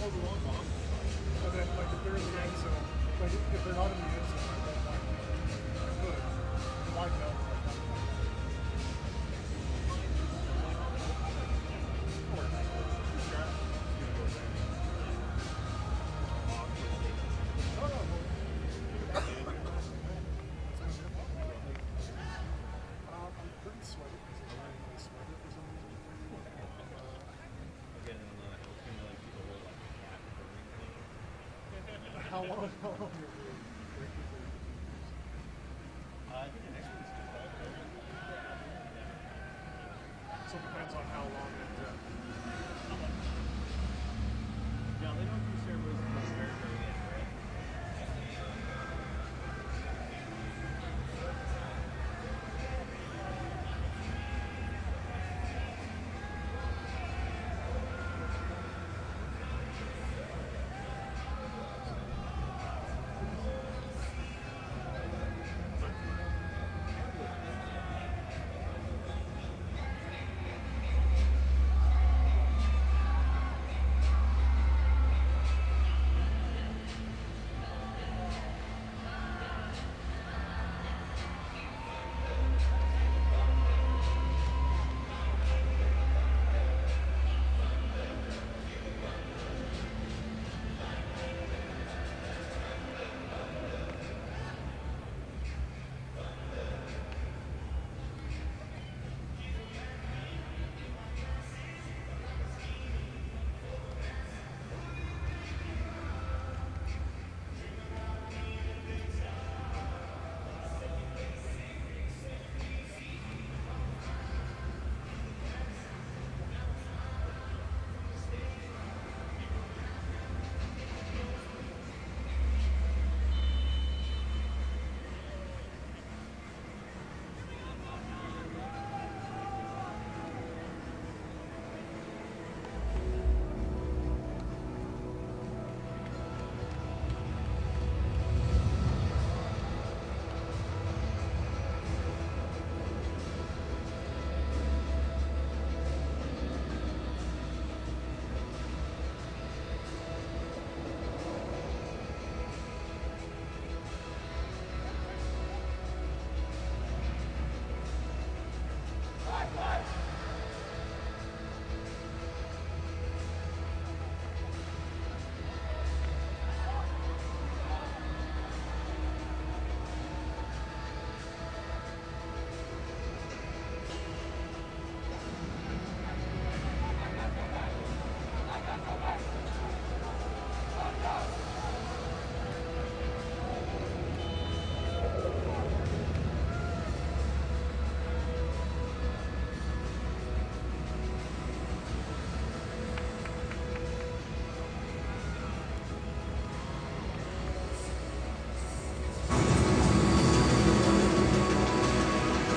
Speaker 6: the long ball. But then like if they're in the end zone, like if they're not in the end zone, I don't like it. Good. Like that. How long? So it depends on how long it.
Speaker 7: No, they don't do ceremonies until very early in, right?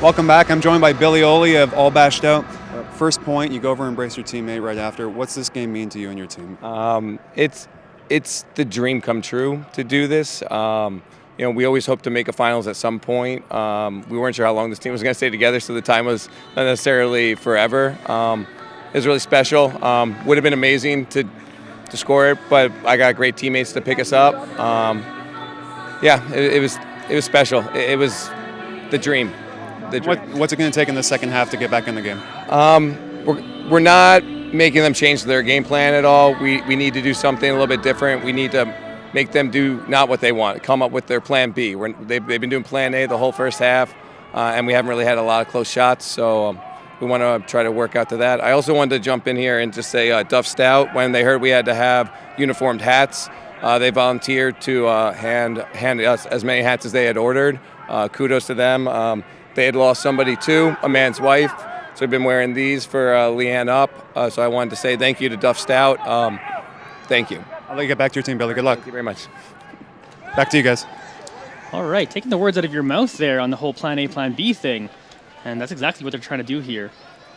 Speaker 2: Welcome back. I'm joined by Billy Oli of AllBashedOut. First point, you go over and embrace your teammate right after. What's this game mean to you and your team?
Speaker 8: It's the dream come true to do this. We always hoped to make a finals at some point. We weren't sure how long this team was going to stay together, so the time was not necessarily forever. It was really special. Would have been amazing to score it, but I got great teammates to pick us up. It was special. It was the dream.
Speaker 2: What's it going to take in the second half to get back in the game?
Speaker 8: We're not making them change their game plan at all. We need to do something a little bit different. We need to make them do not what they want, come up with their plan B. They've been doing plan A the whole first half, and we haven't really had a lot of close shots, so we want to try to work out to that. I also wanted to jump in here and just say Duff Stout, when they heard we had to have uniformed hats, they volunteered to hand us as many hats as they had ordered. Kudos to them. They had lost somebody too, a man's wife, so we've been wearing these for Leanne Up. So I wanted to say thank you to Duff Stout. Thank you.
Speaker 2: I'll let you get back to your team, Billy. Good luck.
Speaker 8: Thank you very much.
Speaker 2: Back to you guys.
Speaker 3: All right, taking the words out of your mouth there on the whole Plan A, Plan B thing, and that's exactly what they're trying to do here.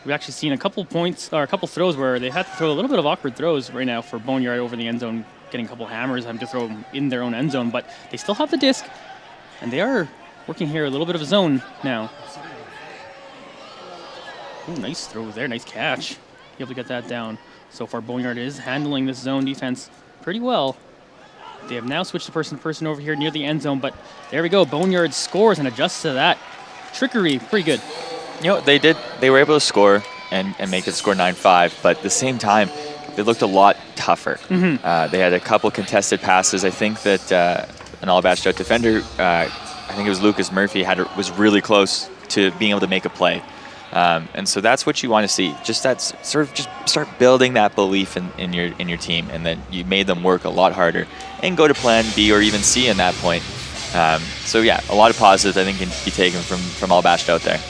Speaker 3: We've actually seen a couple throws where they had to throw a little bit of awkward throws right now for Boneyard over the end zone, getting a couple hammers, having to throw them in their own end zone, but they still have the disc, and they are working here a little bit of a zone now. Ooh, nice throw there, nice catch. Be able to get that down. So far, Boneyard is handling this zone defense pretty well. They have now switched to person-to-person over here near the end zone, but there we go. Boneyard scores and adjusts to that. Trickery, pretty good.
Speaker 4: They were able to score and make it score 9-5, but at the same time, they looked a lot tougher. They had a couple contested passes. I think that an AllBashedOut defender, I think it was Lucas Murphy, was really close to being able to make a play. And so that's what you want to see. Just start building that belief in your team, and then you made them work a lot harder and go to Plan B or even C in that point. So yeah, a lot of positives I think can be taken from AllBashedOut there.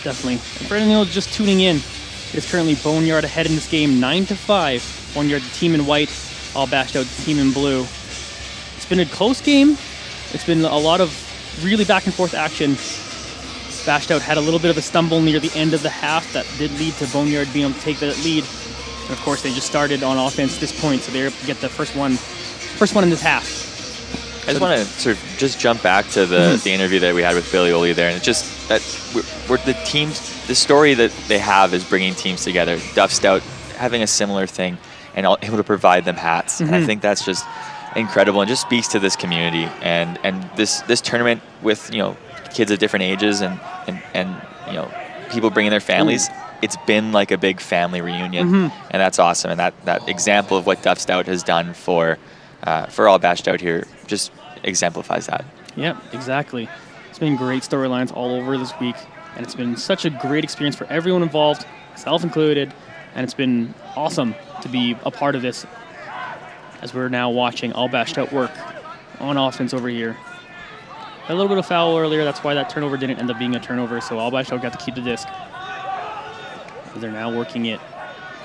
Speaker 3: Definitely. And for anyone who's just tuning in, it is currently Boneyard ahead in this game, 9-5. Boneyard, the team in white, AllBashedOut, the team in blue. It's been a close game. It's been a lot of really back and forth action. BashedOut had a little bit of a stumble near the end of the half that did lead to Boneyard being able to take that lead. And of course, they just started on offense at this point, so they were able to get the first one in this half.
Speaker 4: I just want to sort of just jump back to the interview that we had with Billy Oli there, and it's just that we're the teams, the story that they have is bringing teams together. Duff Stout having a similar thing and able to provide them hats. And I think that's just incredible and just speaks to this community and this tournament with, kids of different ages and people bringing their families. It's been like a big family reunion, and that's awesome. And that example of what Duff Stout has done for AllBashedOut here just exemplifies that.
Speaker 3: Yep, exactly. It's been great storylines all over this week, and it's been such a great experience for everyone involved, myself included, and it's been awesome to be a part of this as we're now watching AllBashedOut work on offense over here. A little bit of foul earlier, that's why that turnover didn't end up being a turnover, so AllBashedOut got to keep the disc. They're now working it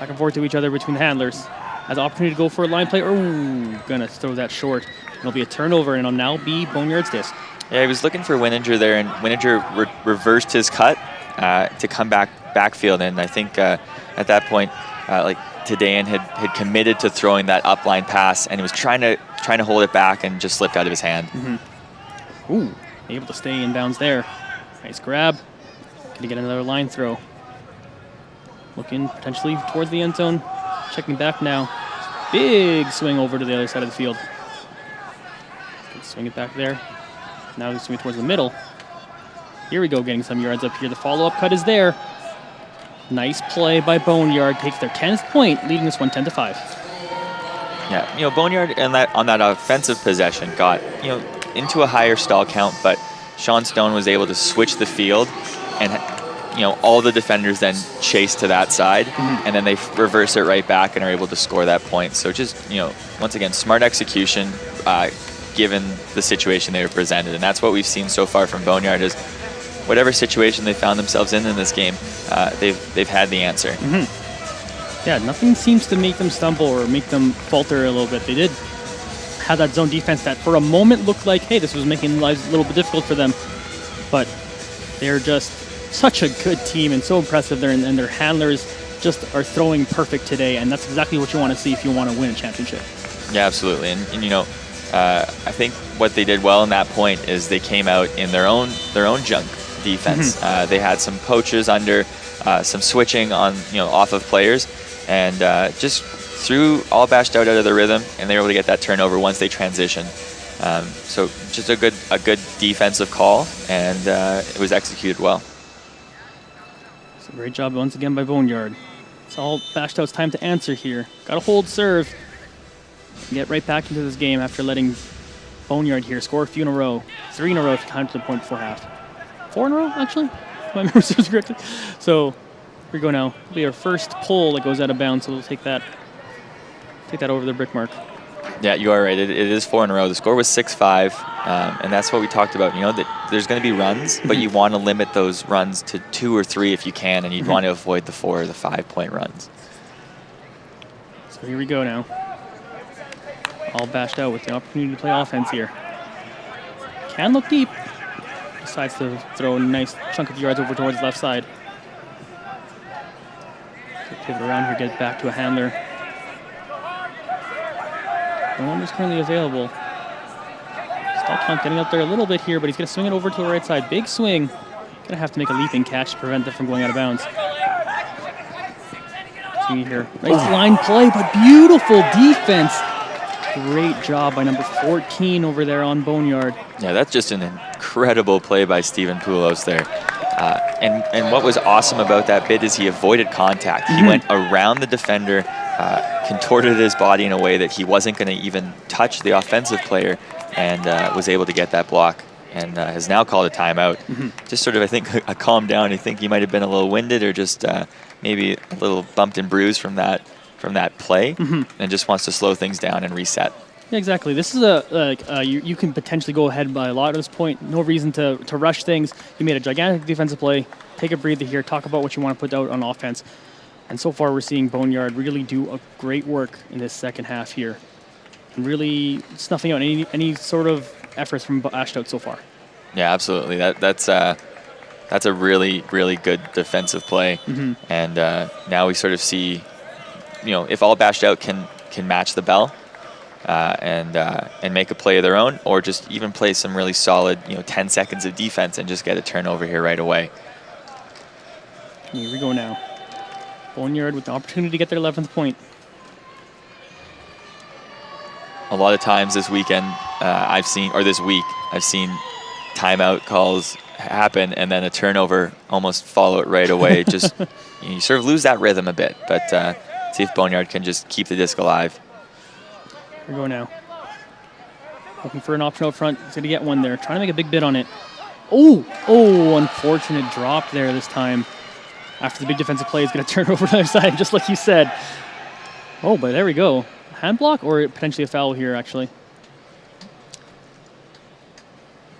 Speaker 3: back and forth to each other between the handlers. Has the opportunity to go for a line play. Oh, gonna throw that short. It'll be a turnover, and it'll now be Boneyard's disc.
Speaker 4: Yeah, he was looking for Winninger there, and Winninger reversed his cut to come backfield. And I think at that point, Tadayan had committed to throwing that upline pass, and he was trying to hold it back and just slipped out of his hand.
Speaker 3: Ooh, able to stay inbounds there. Nice grab. Gonna get another line throw. Looking potentially towards the end zone. Checking back now. Big swing over to the other side of the field. Swing it back there. Now he's swinging towards the middle. Here we go, getting some yards up here. The follow-up cut is there. Nice play by Boneyard. Takes their 10th point, leading this one 10-5.
Speaker 4: Yeah, Boneyard on that offensive possession got into a higher stall count, but Sean Stone was able to switch the field, and all the defenders then chase to that side, and then they reverse it right back and are able to score that point. So just, once again, smart execution given the situation they were presented. And that's what we've seen so far from Boneyard is whatever situation they found themselves in this game, they've had the answer.
Speaker 3: Yeah, nothing seems to make them stumble or make them falter a little bit. They did have that zone defense that for a moment looked like, hey, this was making lives a little bit difficult for them. But they're just such a good team and so impressive there, and their handlers just are throwing perfect today, and that's exactly what you want to see if you want to win a championship.
Speaker 4: Yeah, absolutely. And you know, I think what they did well in that point is they came out in their own junk defense. They had some poaches under, some switching on, off of players, and just threw AllBashedOut out of the rhythm, and they were able to get that turnover once they transitioned. So just a good defensive call, and it was executed well.
Speaker 3: So great job once again by Boneyard. It's AllBashedOut's time to answer here. Got to hold serve. Get right back into this game after letting Boneyard here score a few in a row. 3 in a row if you count to the point before half. 4 in a row, actually, if my memory serves correctly. So here we go now. It'll be our first pull that goes out of bounds, so we'll take that over the brick mark.
Speaker 4: Yeah, you are right. It is 4 in a row. The score was 6-5, and that's what we talked about. That there's going to be runs, but you want to limit those runs to 2 or 3 if you can, and you'd want to avoid the 4 or the 5-point runs.
Speaker 3: So here we go now. AllBashedOut with the opportunity to play offense here. Can look deep. Decides to throw a nice chunk of yards over towards the left side. So pivot around here, get it back to a handler. No one is currently available. Stalkmont getting up there a little bit here, but he's going to swing it over to the right side. Big swing. Going to have to make a leaping catch to prevent it from going out of bounds. See here. Nice line play, but beautiful defense. Great job by number 14 over there on Boneyard.
Speaker 4: Yeah, that's just an incredible play by Steven Poulos there. And what was awesome about that bit is he avoided contact. He went around the defender, contorted his body in a way that he wasn't going to even touch the offensive player, and was able to get that block, and has now called a timeout. Just sort of, I think, a calm down. I think he might have been a little winded, or just maybe a little bumped and bruised from that play, and just wants to slow things down and reset.
Speaker 3: Yeah, exactly. This is you can potentially go ahead by a lot at this point. No reason to rush things. You made a gigantic defensive play. Take a breather here. Talk about what you want to put out on offense. And so far, we're seeing Boneyard really do a great work in this second half here, and really snuffing out any sort of efforts from AllBashedOut so far.
Speaker 4: Yeah, absolutely. That's a really, really good defensive play. And now we sort of see, if AllBashedOut can match the bell and make a play of their own, or just even play some really solid 10 seconds of defense and just get a turnover here right away.
Speaker 3: Here we go now. Boneyard with the opportunity to get their 11th point.
Speaker 4: A lot of times this weekend, this week, I've seen timeout calls happen and then a turnover almost follow it right away. Just you sort of lose that rhythm a bit, but see if Boneyard can just keep the disc alive.
Speaker 3: Here we go now. Looking for an option out front. He's going to get one there. Trying to make a big bid on it. Oh, unfortunate drop there this time. After the big defensive play, he's going to turn over to the other side, just like you said. Oh, but there we go. Hand block or potentially a foul here, actually?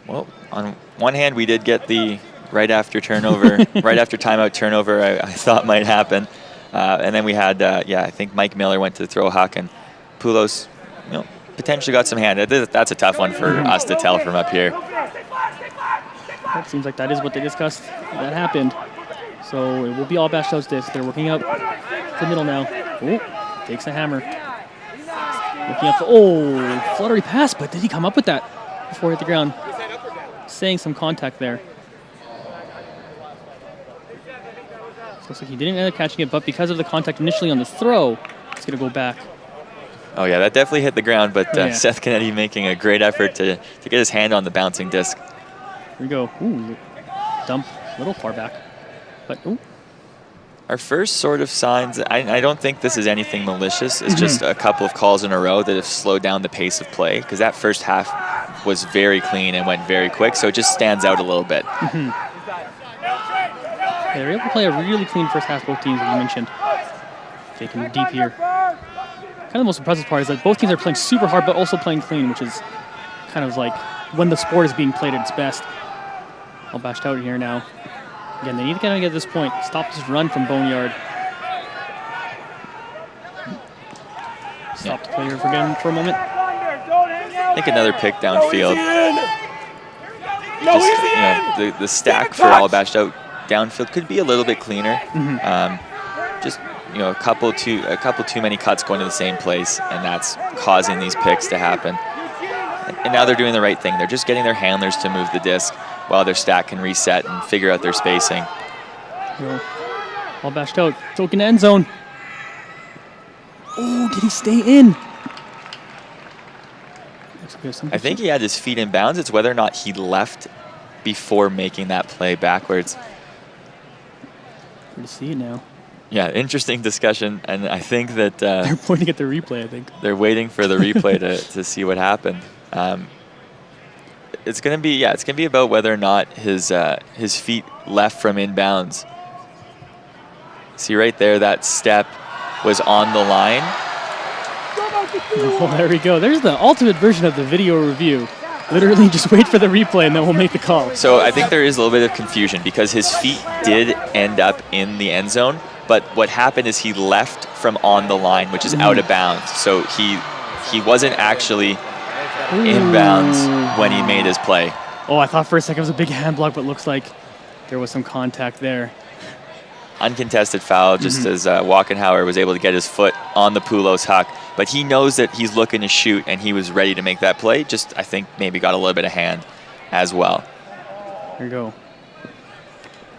Speaker 4: Well, on one hand, we did get the right after timeout turnover I thought might happen. And then we had, I think Mike Miller went to throw a huck, and Poulos, potentially got some hand. That's a tough one for us to tell from up here.
Speaker 3: It seems like that is what they discussed. That happened. So it will be AllBashedOut's disc. They're working up the middle now. Oh, takes a hammer. Looking up. Fluttery pass, but did he come up with that before he hit the ground? Saying some contact there. So looks like he didn't end up catching it, but because of the contact initially on the throw, it's going to go back.
Speaker 4: Oh, yeah, that definitely hit the ground, but Seth Kennedy making a great effort to get his hand on the bouncing disc.
Speaker 3: Here we go. Ooh, dump a little far back. But,
Speaker 4: Our first sort of signs, I don't think this is anything malicious. It's just a couple of calls in a row that have slowed down the pace of play, because that first half was very clean and went very quick, so it just stands out a little bit.
Speaker 3: They were able to play a really clean first half, both teams, as you mentioned. Taking deep here. Kind of the most impressive part is that both teams are playing super hard, but also playing clean, which is kind of like when the sport is being played at its best. AllBashedOut here now. Again, they need to kind of get to this point. Stop this run from Boneyard. Stop the play here for a moment.
Speaker 4: I think another pick downfield. Just, the stack for AllBashedOut downfield could be a little bit cleaner. Just a couple too many cuts going to the same place, and that's causing these picks to happen. And now they're doing the right thing. They're just getting their handlers to move the disc while their stack can reset and figure out their spacing.
Speaker 3: All bashed out. Token end zone. Oh, did he stay in?
Speaker 4: I think he had his feet in bounds. It's whether or not he left before making that play backwards.
Speaker 3: Good to see it now.
Speaker 4: Yeah, interesting discussion, and I think that
Speaker 3: they're pointing at the replay. I think
Speaker 4: they're waiting for the replay to see what happened. It's gonna be about whether or not his feet left from inbounds. See right there, that step was on the line.
Speaker 3: Oh, there we go. There's the ultimate version of the video review. Literally just wait for the replay and then we'll make the call.
Speaker 4: So I think there is a little bit of confusion because his feet did end up in the end zone, but what happened is he left from on the line, which is out of bounds. So he wasn't actually in bounds when he made his play.
Speaker 3: Oh, I thought for a second it was a big hand block, but looks like there was some contact there.
Speaker 4: Uncontested foul, just as Walkenhauer was able to get his foot on the Poulos huck. But he knows that he's looking to shoot, and he was ready to make that play. Just, I think, maybe got a little bit of hand as well.
Speaker 3: There you go.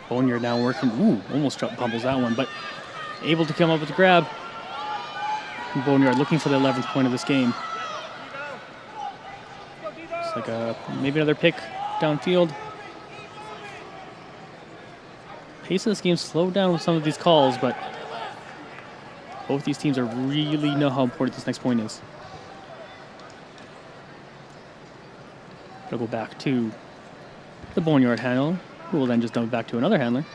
Speaker 3: Boneyard now working. Ooh, almost bumbles that one, but able to come up with the grab. Boneyard looking for the 11th point of this game. It's like maybe another pick downfield. Pace of this game slowed down with some of these calls, but both these teams really know how important this next point is. It'll go back to the Boneyard handler, who will then just dump it back to another handler.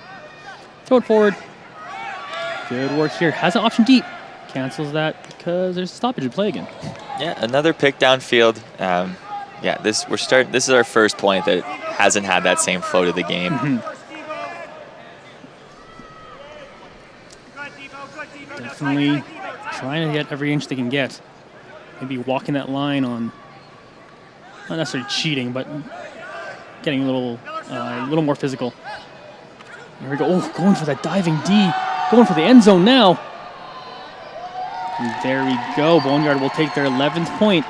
Speaker 3: Throw it forward. Good work here. Has an option deep. Cancels that because there's a stoppage in play again.
Speaker 4: Yeah, another pick downfield. Yeah, this is our first point that hasn't had that same flow to the game.
Speaker 3: Definitely trying to get every inch they can get. Maybe walking that line on, not necessarily cheating, but getting a little more physical. Here we go. Oh, going for that diving D. Going for the end zone now. And there we go. Boneyard will take their 11th point.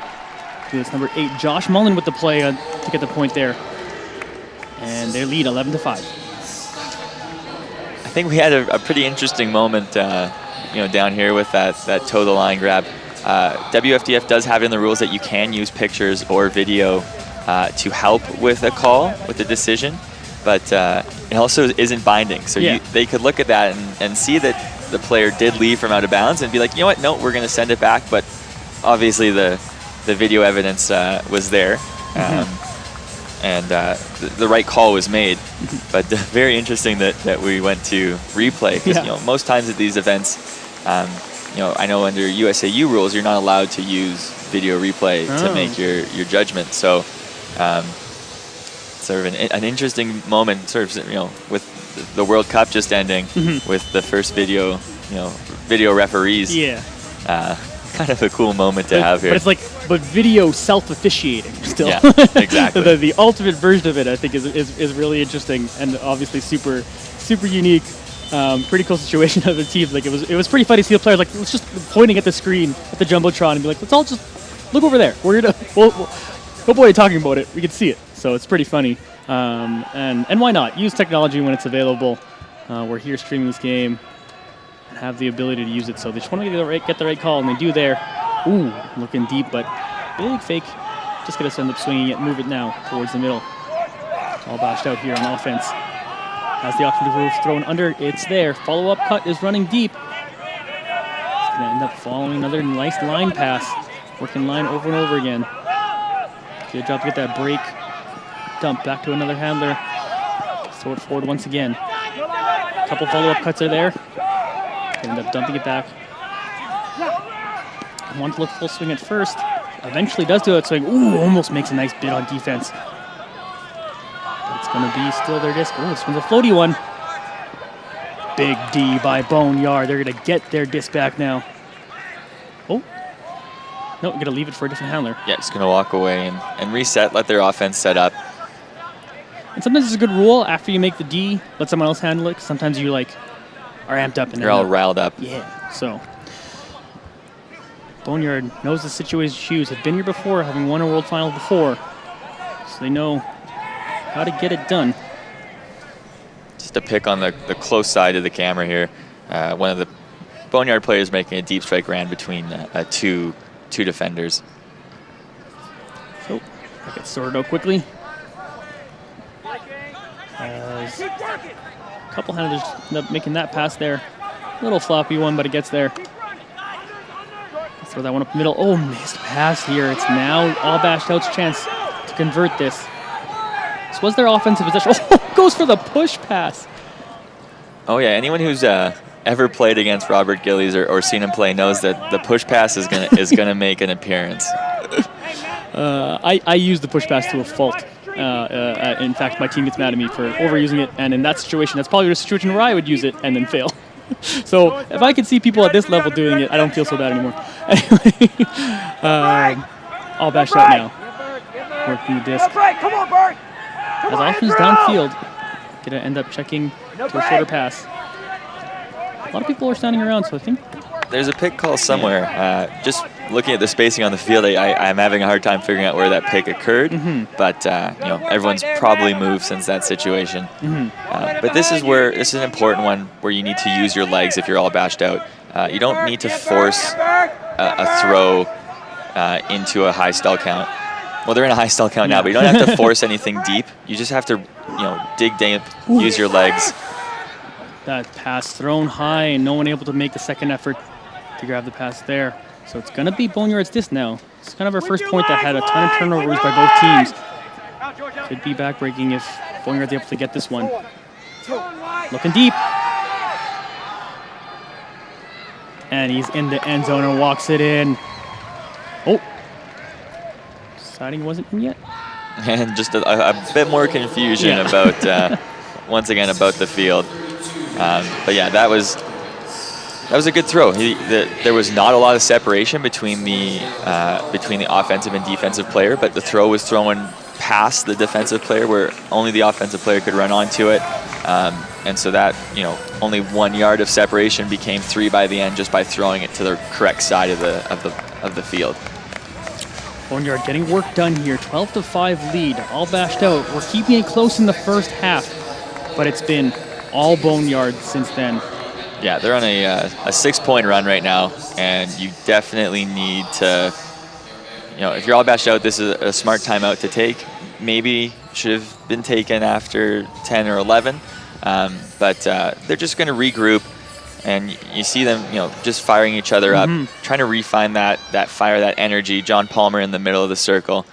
Speaker 3: It's number 8, Josh Mullen with the play to get the point there. And they lead 11-5.
Speaker 4: I think we had a pretty interesting moment down here with that toe the line grab. WFDF does have it in the rules that you can use pictures or video to help with a call, with a decision, but it also isn't binding. So they could look at that and see that the player did leave from out of bounds and be like, you know what, no, we're going to send it back. But obviously the video evidence was there. And the right call was made. But very interesting that we went to replay, because most times at these events, I know under USAU rules, you're not allowed to use video replay to make your judgment. So sort of an interesting moment, sort of, with the World Cup just ending, with the first video referees.
Speaker 3: Yeah.
Speaker 4: Kind of a cool moment to have here.
Speaker 3: But it's but video self-officiating still.
Speaker 4: Yeah, exactly.
Speaker 3: the ultimate version of it, I think, is really interesting and obviously super unique. Pretty cool situation of the teams. It was pretty funny to see the players let's just pointing at the screen at the jumbotron and be like, let's all just look over there. We're gonna no point talking about it. We can see it, so it's pretty funny. And why not use technology when it's available? We're here streaming this game and have the ability to use it. So they just want to get the right call, and they do there. Ooh, looking deep, but big fake. Just gonna end up swinging it, move it now towards the middle. All bashed out here on offense. Has the option to move, thrown under. It's there. Follow-up cut is running deep. It's gonna end up following another nice line pass. Working line over and over again. Good job to get that break. Dump back to another handler. Throw it forward once again. A couple follow-up cuts are there. End up dumping it back. Want to look full swing at first. Eventually does do it swing. Ooh, almost makes a nice bid on defense. But it's going to be still their disc. Oh, this one's a floaty one. Big D by Boneyard. They're going to get their disc back now. Oh. No, going to leave it for a different handler.
Speaker 4: Yeah, just going to walk away and reset, let their offense set up.
Speaker 3: And sometimes it's a good rule after you make the D, let someone else handle it. 'Cause sometimes you like are amped up and
Speaker 4: You're all riled up.
Speaker 3: Yeah. So Boneyard knows the situation shoes. Have been here before, having won a world final before, so they know how to get it done.
Speaker 4: Just a pick on the close side of the camera here. One of the Boneyard players making a deep strike ran between two defenders.
Speaker 3: So that gets sorted out quickly. As a couple handlers end up making that pass there. Little floppy one, but it gets there. Throw that one up the middle. Oh, missed pass here. It's now AllBashedOut's chance to convert this. This was their offensive possession. Oh, goes for the push pass.
Speaker 4: Oh yeah, anyone who's ever played against Robert Gillies or seen him play knows that the push pass is gonna make an appearance.
Speaker 3: I use the push pass to a fault. In fact, my team gets mad at me for overusing it, and in that situation, that's probably the situation where I would use it and then fail. So if I can see people at this level doing it, I don't feel so bad anymore. Anyway, AllBashedOut now. Working the disc. As options downfield, gonna end up checking to a shorter pass. A lot of people are standing around, so I think
Speaker 4: There's a pick call somewhere. Just looking at the spacing on the field, I'm having a hard time figuring out where that pick occurred. But everyone's probably moved since that situation. But this is an important one where you need to use your legs if you're AllBashedOut. You don't need to force a throw into a high stall count. Well, they're in a high stall count now, but you don't have to force anything deep. You just have to, dig deep, use your legs.
Speaker 3: that pass thrown high and no one able to make the second effort to grab the pass there. So it's going to be Boneyard's disc now. It's kind of our first point that had a ton of turnovers by both teams. Could be backbreaking if Boneyard's able to get this one. Looking deep. And he's in the end zone and walks it in. Oh. Deciding it wasn't in yet.
Speaker 4: And just a bit more confusion about, once again, about the field. But yeah, that was a good throw. There was not a lot of separation between the offensive and defensive player, but the throw was thrown past the defensive player where only the offensive player could run onto it. And so that, only 1 yard of separation became 3 by the end just by throwing it to the correct side of the field.
Speaker 3: Boneyard getting work done here. 12-5 lead. AllBashedOut. We're keeping it close in the first half, but it's been all Boneyard since then.
Speaker 4: Yeah, they're on a 6-point run right now, and you definitely need to, if you're AllBashedOut, this is a smart timeout to take. Maybe should have been taken after 10 or 11, but they're just going to regroup, and you see them, just firing each other up, trying to refine that fire, that energy. John Palmer in the middle of the circle,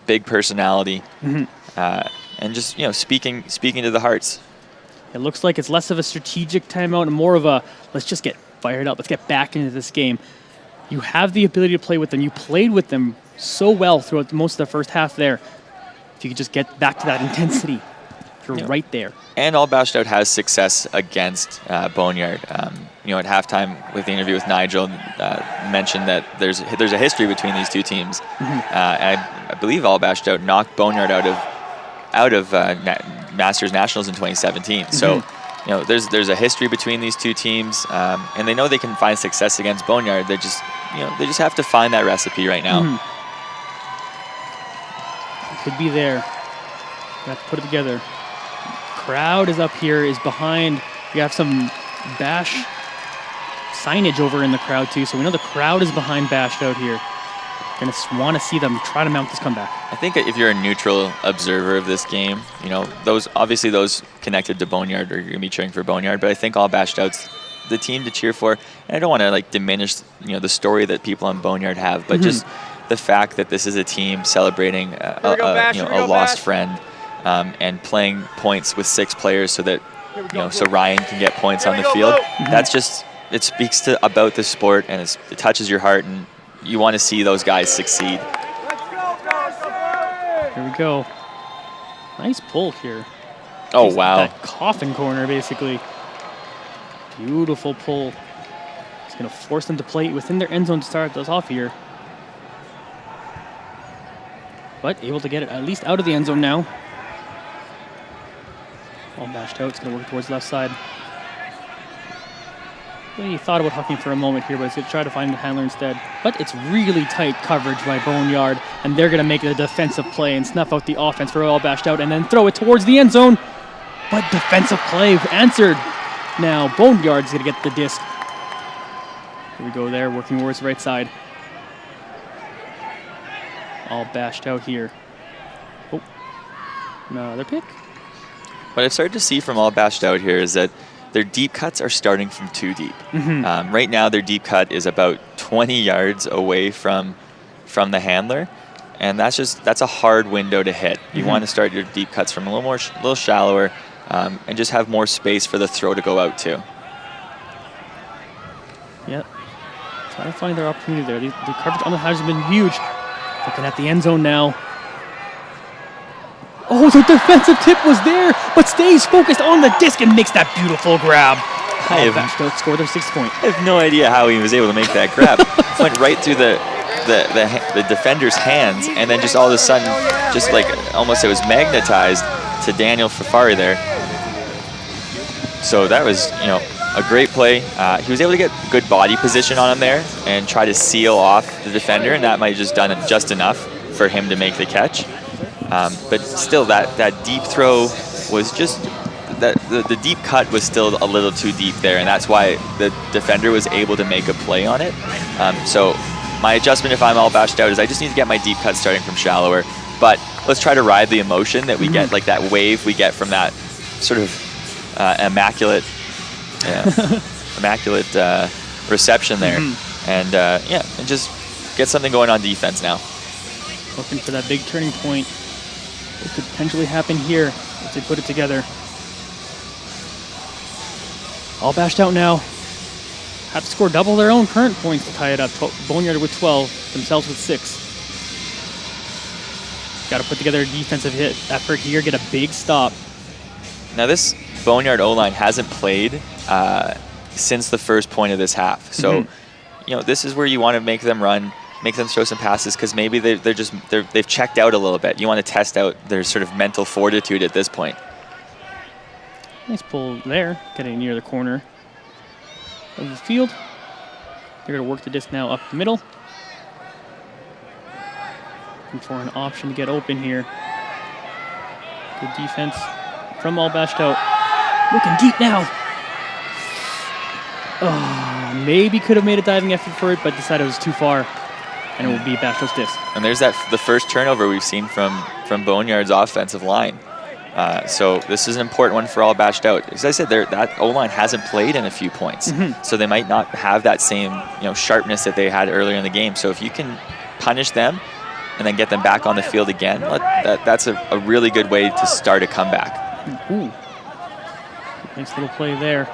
Speaker 4: big personality, and just speaking to the hearts.
Speaker 3: It looks like it's less of a strategic timeout and more of a let's just get fired up. Let's get back into this game. You have the ability to play with them. You played with them so well throughout most of the first half there. If you could just get back to that intensity, you're right there.
Speaker 4: And AllBashedOut has success against Boneyard. At halftime with the interview with Nigel, mentioned that there's a history between these two teams. I believe AllBashedOut knocked Boneyard out of Masters Nationals in 2017. So, there's a history between these two teams, and they know they can find success against Boneyard. They just have to find that recipe right now.
Speaker 3: Could be there. You have to put it together. Crowd is up here, is behind. You have some Bash signage over in the crowd too, so we know the crowd is behind BashedOut here. Gonna want to see them try to mount this comeback.
Speaker 4: I think if you're a neutral observer of this game, those connected to Boneyard are going to be cheering for Boneyard, but I think AllBashedOut's the team to cheer for. And I don't want to diminish the story that people on Boneyard have, but just the fact that this is a team celebrating a lost friend and playing points with 6 players so that so Ryan can get points on the field. That's just, it speaks about the sport, and it touches your heart, and you want to see those guys succeed.
Speaker 3: Here we go. Nice pull here.
Speaker 4: Oh, wow.
Speaker 3: That coffin corner, basically. Beautiful pull. It's going to force them to play within their end zone to start us off here. But able to get it at least out of the end zone now. AllBashedOut. It's going to work towards left side. He thought about hucking for a moment here, but he's going to try to find the handler instead. But it's really tight coverage by Boneyard, and they're going to make a defensive play and snuff out the offense for AllBashedOut and then throw it towards the end zone. But defensive play answered. Now Boneyard's going to get the disc. Here we go there, working towards the right side. AllBashedOut here. Oh, another pick.
Speaker 4: What I've started to see from AllBashedOut here is that their deep cuts are starting from too deep. Right now, their deep cut is about 20 yards away from the handler, and that's a hard window to hit. You want to start your deep cuts from a little shallower, and just have more space for the throw to go out to.
Speaker 3: Yep. Trying to find their opportunity there. The coverage on the highs has been huge. Looking at the end zone now. Oh, the defensive tip was there, but stays focused on the disc and makes that beautiful grab. AllBashedOut scored their 6th point.
Speaker 4: I have no idea how he was able to make that grab. Went right through the defender's hands, and then just all of a sudden, just like almost it was magnetized to Daniel Fafari there. So that was, a great play. He was able to get good body position on him there and try to seal off the defender, and that might have just done it just enough for him to make the catch. But still, that deep throw was just the deep cut was still a little too deep there, and that's why the defender was able to make a play on it. So my adjustment, if I'm AllBashedOut, is I just need to get my deep cut starting from shallower. But let's try to ride the emotion that we get, like that wave we get from that sort of immaculate reception there, and just get something going on defense now.
Speaker 3: Looking for that big turning point. It could potentially happen here if they put it together. AllBashedOut now have to score double their own current points to tie it up. Boneyard with 12, themselves with 6. Got to put together a defensive effort here, get a big stop.
Speaker 4: Now this Boneyard O-line hasn't played since the first point of this half. So, this is where you want to make them run, make them throw some passes, because maybe they've checked out a little bit. You want to test out their sort of mental fortitude at this point.
Speaker 3: Nice pull there, getting near the corner of the field. They're going to work the disc now up the middle. Looking for an option to get open here. Good defense from AllBashedOut. Looking deep now. Oh, maybe could have made a diving effort for it, but decided it was too far, and it will be AllBashedOut's disc.
Speaker 4: And there's the first turnover we've seen from Boneyard's offensive line. So this is an important one for AllBashedOut. As I said, that O-line hasn't played in a few points, so they might not have that same sharpness that they had earlier in the game. So if you can punish them and then get them back on the field again, that's a really good way to start a comeback.
Speaker 3: Ooh. Nice little play there.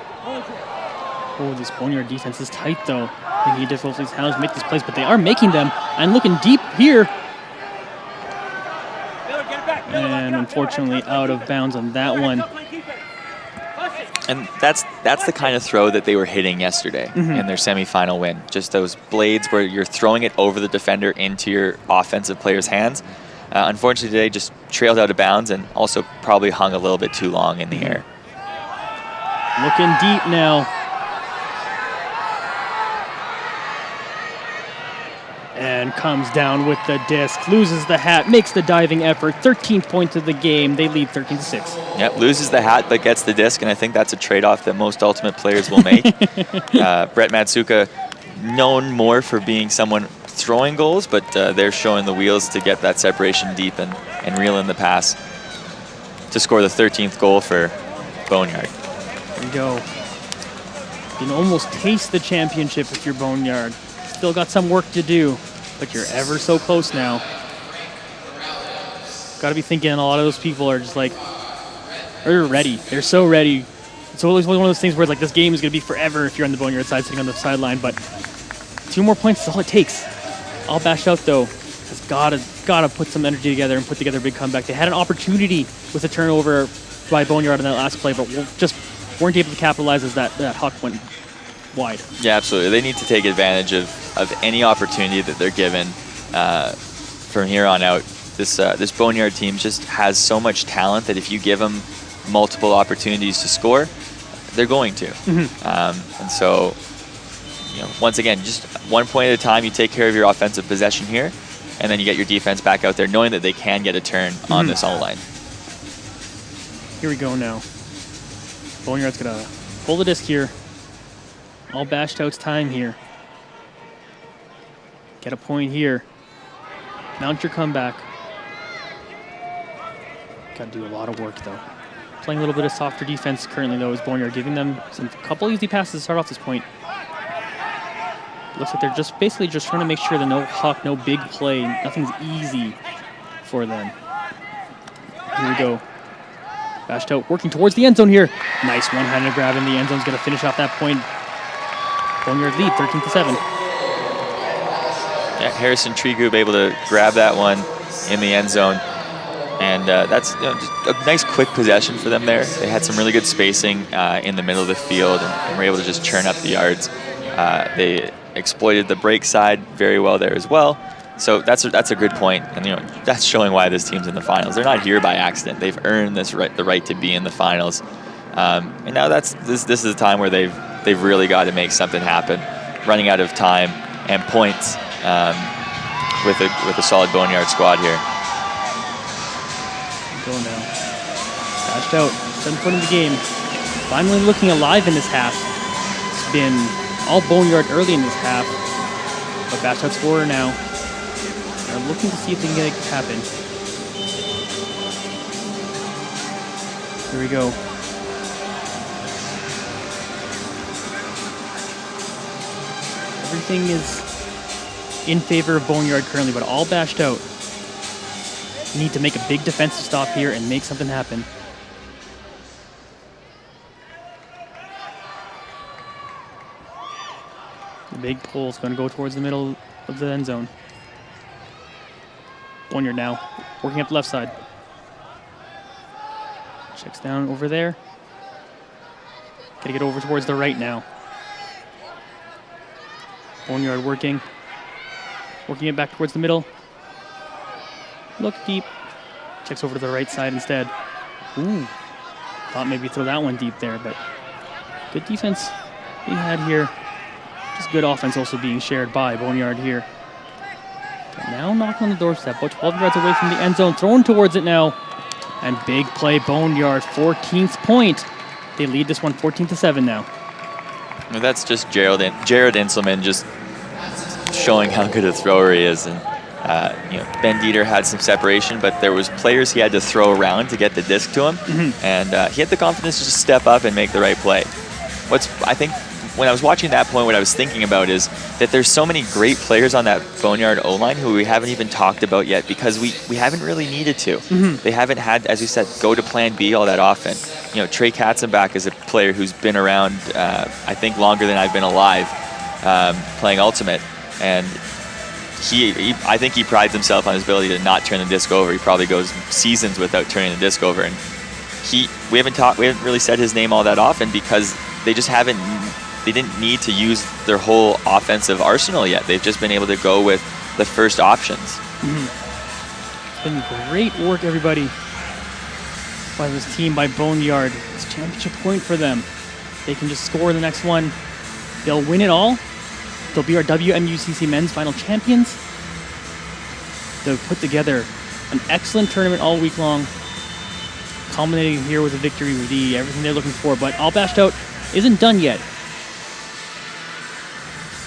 Speaker 3: Oh, this Boneyard defense is tight, though. Making it difficult for these Hounds to make these plays, but they are making them, and looking deep here. And unfortunately out of bounds on that one.
Speaker 4: And that's the kind of throw that they were hitting yesterday in their semifinal win. Just those blades where you're throwing it over the defender into your offensive player's hands. Unfortunately today just trailed out of bounds and also probably hung a little bit too long in the air.
Speaker 3: Looking deep now. And comes down with the disc, loses the hat, makes the diving effort, 13th point of the game. They lead 13-6.
Speaker 4: Yep, loses the hat but gets the disc, and I think that's a trade-off that most ultimate players will make. Brett Matsuka, known more for being someone throwing goals, but they're showing the wheels to get that separation deep and reel in the pass to score the 13th goal for Boneyard.
Speaker 3: There you go. You can almost taste the championship if you're Boneyard. Still got some work to do, but you're ever so close now. Got to be thinking a lot of those people are just like, they're ready. They're so ready. It's always one of those things where it's like this game is going to be forever if you're on the Boneyard side sitting on the sideline, but 2 more points is all it takes. AllBashedOut, though, has got to put some energy together and put together a big comeback. They had an opportunity with a turnover by Boneyard on that last play, but just weren't able to capitalize as that huck went wide.
Speaker 4: Yeah, absolutely. They need to take advantage of any opportunity that they're given from here on out. This Boneyard team just has so much talent that if you give them multiple opportunities to score, they're going to. And so, once again, just 1 point at a time, you take care of your offensive possession here, and then you get your defense back out there, knowing that they can get a turn on this O-line.
Speaker 3: Here we go now. Boneyard's going to pull the disc here. All bashed out's time here. Get a point here. Mount your comeback. Got to do a lot of work, though. Playing a little bit of softer defense currently, though, is Boneyard, giving them a couple easy passes to start off this point. Looks like they're basically trying to make sure that no huck, no big play, nothing's easy for them. Here we go. Bashed out, working towards the end zone here. Nice one-handed grab in the end zone is going to finish off that point. Boneyard lead, 13-7.
Speaker 4: Yeah, Harrison Trigub able to grab that one in the end zone. And that's just a nice quick possession for them there. They had some really good spacing in the middle of the field and were able to just churn up the yards. They exploited the break side very well there as well. So that's a good point, and that's showing why this team's in the finals. They're not here by accident. They've earned the right to be in the finals, and now this is a time where they've really got to make something happen. Running out of time and points with a solid Boneyard squad here.
Speaker 3: Going now. Bashed out, 7 point in the game. Finally looking alive in this half. It's been all Boneyard early in this half, but Bashed out scorer now. They're looking to see if they can get it happen. Here we go. Everything is in favor of Boneyard currently, but all Bashed out. Need to make a big defensive stop here and make something happen. The big pull is going to go towards the middle of the end zone. Boneyard now working up the left side. Checks down over there. Got to get over towards the right now. Boneyard working it back towards the middle. Look deep. Checks over to the right side instead. Ooh. Thought maybe throw that one deep there, but good defense being had here. Just good offense also being shared by Boneyard here. But now knocking on the doorstep, about 12 yards away from the end zone, thrown towards it now. And big play, Boneyard, 14th point. They lead this one 14-7 now.
Speaker 4: Well, that's just Jared Inselman just showing how good a thrower he is. And Ben Dieter had some separation, but there was players he had to throw around to get the disc to him, and he had the confidence to just step up and make the right play. I think when I was watching that point, what I was thinking about is that there's so many great players on that Boneyard O-line who we haven't even talked about yet because we haven't really needed to. They haven't had, as you said, go to plan B all that often. Trey Katzenbach is a player who's been around, I think, longer than I've been alive playing Ultimate, and I think he prides himself on his ability to not turn the disc over. He probably goes seasons without turning the disc over, and we haven't really said his name all that often because they didn't need to use their whole offensive arsenal yet. They've just been able to go with the first options.
Speaker 3: It's been great work, everybody, by this team, by Boneyard. It's a championship point for them. They can just score the next one. They'll win it all. They'll be our WMUCC men's final champions. They've put together an excellent tournament all week long, culminating here with a victory with everything they're looking for. But All Bashed Out isn't done yet.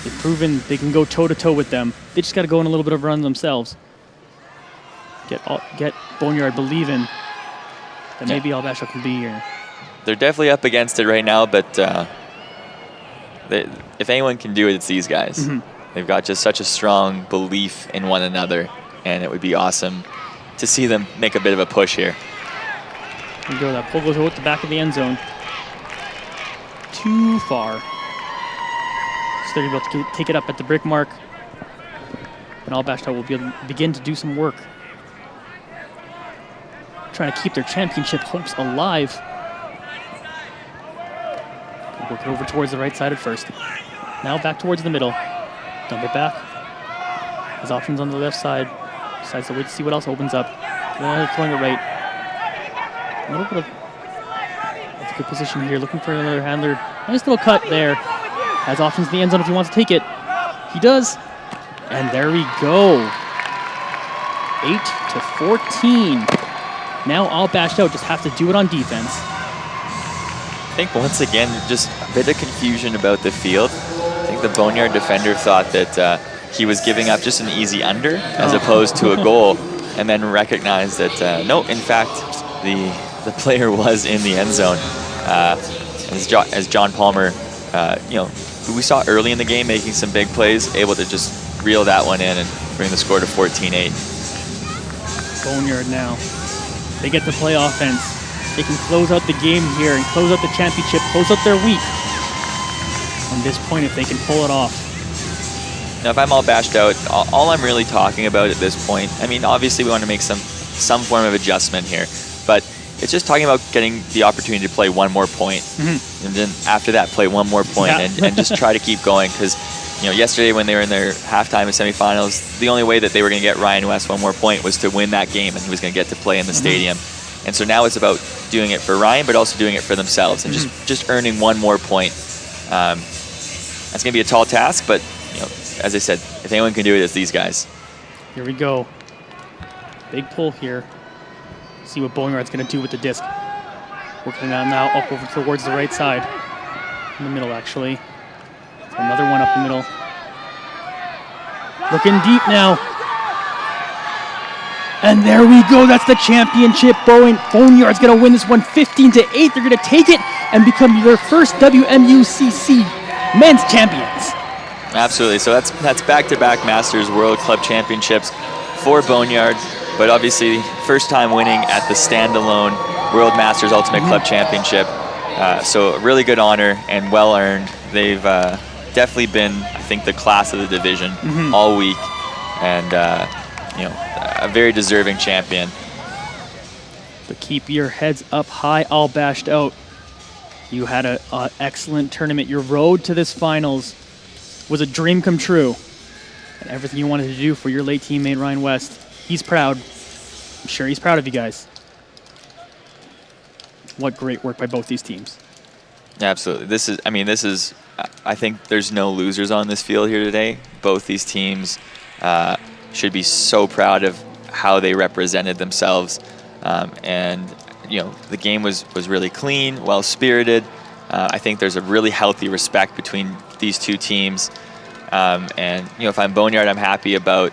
Speaker 3: They've proven they can go toe-to-toe with them. They just got to go on a little bit of a run themselves. Get Boneyard believing that maybe All Bashed Out can be here.
Speaker 4: They're definitely up against it right now, but if anyone can do it, it's these guys. They've got just such a strong belief in one another, and it would be awesome to see them make a bit of a push here.
Speaker 3: There you go. That pull goes out the back of the end zone. Too far. So they're able to take it up at the brick mark. And All Bashed Out will be able to begin to do some work. Trying to keep their championship hopes alive. Work it over towards the right side at first. Now back towards the middle. Dump it back. His options on the left side. Decides to wait to see what else opens up. Throwing it right. A little bit of Good position here, looking for another handler. Nice little cut there. Has options in the end zone if he wants to take it. He does. And there we go. 8-14. Now AllBashedOut just have to do it on defense.
Speaker 4: I think once again, just a bit of confusion about the field. I think the Boneyard defender thought that he was giving up just an easy under as opposed to a goal, and then recognized that no, in fact, the player was in the end zone. As John Palmer, who we saw early in the game making some big plays, able to just reel that one in and bring the score to 14-8.
Speaker 3: Boneyard now. They get to play offense. They can close out the game here and close out the championship, close out their week. On this point, if they can pull it off.
Speaker 4: Now, if I'm AllBashedOut, all I'm really talking about at this point, I mean, obviously we want to make some form of adjustment here, but it's just talking about getting the opportunity to play one more point, and then after that, play one more point, and just try to keep going. Because yesterday when they were in their halftime and semifinals, the only way that they were going to get Ryan West one more point was to win that game, and he was going to get to play in the stadium. And so now it's about doing it for Ryan, but also doing it for themselves, and just earning one more point. That's going to be a tall task, but as I said, if anyone can do it, it's these guys.
Speaker 3: Here we go. Big pull here. See what Boneyard's going to do with the disc. Working that now up over towards the right side. In the middle, actually. Another one up the middle. Looking deep now. And there we go. That's the championship. Boneyard's going to win this one 15-8. They're going to take it and become their first WMUCC men's champions.
Speaker 4: Absolutely. So that's back-to-back Masters World Club Championships for Boneyard, but obviously first time winning at the standalone World Masters Ultimate Club Championship. So a really good honor and well earned. They've definitely been, I think, the class of the division all week, and a very deserving champion.
Speaker 3: But keep your heads up high, AllBashedOut. You had an excellent tournament. Your road to this finals was a dream come true. And everything you wanted to do for your late teammate, Ryan West, he's proud. I'm sure he's proud of you guys. What great work by both these teams.
Speaker 4: Absolutely. This is, I think there's no losers on this field here today. Both these teams should be so proud of how they represented themselves. And the game was really clean, well-spirited. I think there's a really healthy respect between these two teams. And if I'm Boneyard, I'm happy about.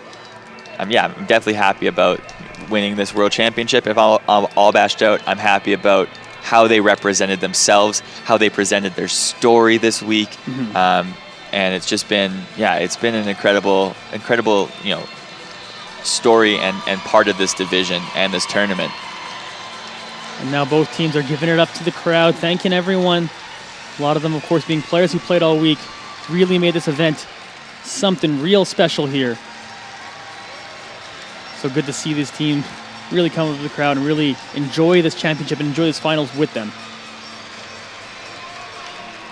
Speaker 4: I'm definitely happy about winning this World Championship. If I'm AllBashedOut, I'm happy about how they represented themselves, how they presented their story this week. And it's just been, it's been an incredible, story and part of this division and this tournament.
Speaker 3: And now both teams are giving it up to the crowd, thanking everyone. A lot of them, of course, being players who played all week, really made this event something real special here. So good to see this team really come up to the crowd and really enjoy this championship and enjoy this finals with them.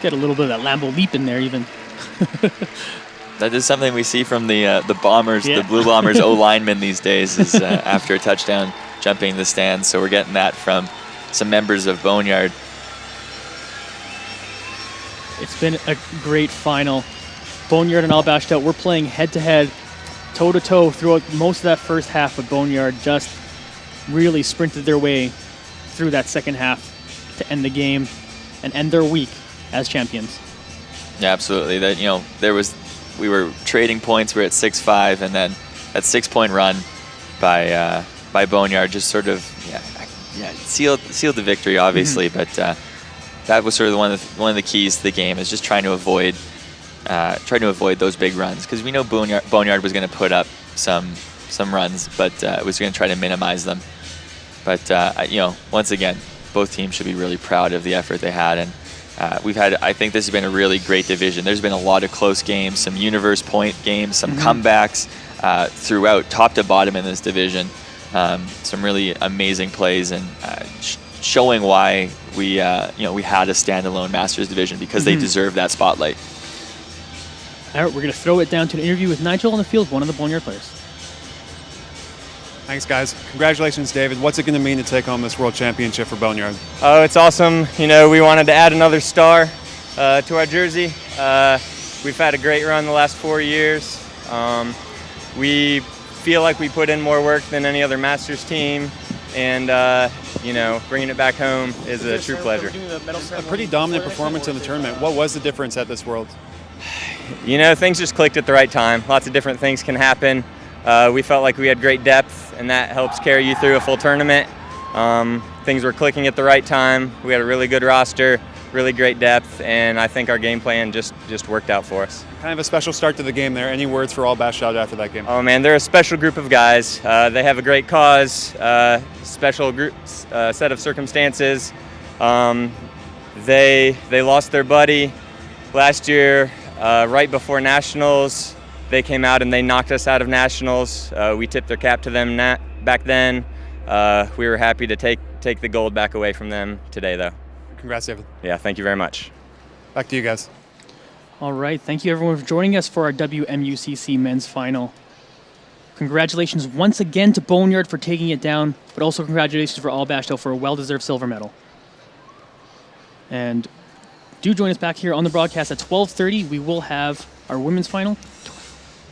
Speaker 3: Get a little bit of that Lambo leap in there even.
Speaker 4: That is something we see from the Bombers, the Blue Bombers O-linemen these days, is after a touchdown jumping the stands. So we're getting that from some members of Boneyard.
Speaker 3: It's been a great final. Boneyard and AllBashedOut, we're playing head-to-head, toe-to-toe throughout most of that first half, but Boneyard just really sprinted their way through that second half to end the game and end their week as champions. Yeah,
Speaker 4: absolutely. That we were trading points. We were at 6-5, and then that 6-point run by Boneyard just sort of sealed the victory, obviously. But that was sort of one of the keys to the game, is just trying to avoid those big runs, because we know Boneyard was going to put up some runs, but was going to try to minimize them. But once again, both teams should be really proud of the effort they had, and I think this has been a really great division. There's been a lot of close games, some universe point games, some comebacks throughout, top to bottom in this division. Some really amazing plays, and showing why we had a standalone Masters division, because they deserve that spotlight.
Speaker 3: All right, we're going to throw it down to an interview with Nigel on the field, one of the Boneyard players.
Speaker 2: Thanks, guys. Congratulations, David. What's it going to mean to take home this World Championship for Boneyard?
Speaker 9: Oh, it's awesome. You know, we wanted to add another star to our jersey. We've had a great run the last 4 years. We feel like we put in more work than any other Masters team, and you know, bringing it back home is a true pleasure.
Speaker 2: A pretty dominant performance in the tournament. What was the difference at this World?
Speaker 9: You know, things just clicked at the right time. Lots of different things can happen. We felt like we had great depth, and that helps carry you through a full tournament. Things were clicking at the right time. We had a really good roster, really great depth, and I think our game plan just worked out for us.
Speaker 2: Kind of a special start to the game there. Any words for AllBashedOut after that game?
Speaker 9: Oh man, they're a special group of guys. They have a great cause, special group, set of circumstances. They lost their buddy last year, right before Nationals. They came out and they knocked us out of Nationals. We tipped their cap to them back then. We were happy to take the gold back away from them today, though.
Speaker 2: Congrats, David.
Speaker 9: Yeah, thank you very much.
Speaker 2: Back to you guys.
Speaker 3: All right. Thank you, everyone, for joining us for our WMUCC men's final. Congratulations once again to Boneyard for taking it down, but also congratulations for AllBashedOut for a well-deserved silver medal. And do join us back here on the broadcast at 12:30. We will have our women's final.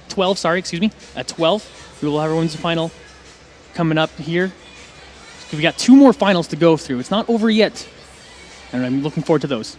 Speaker 3: 12, sorry, excuse me. At 12, we will have our women's final coming up here. We got 2 more finals to go through. It's not over yet, and I'm looking forward to those.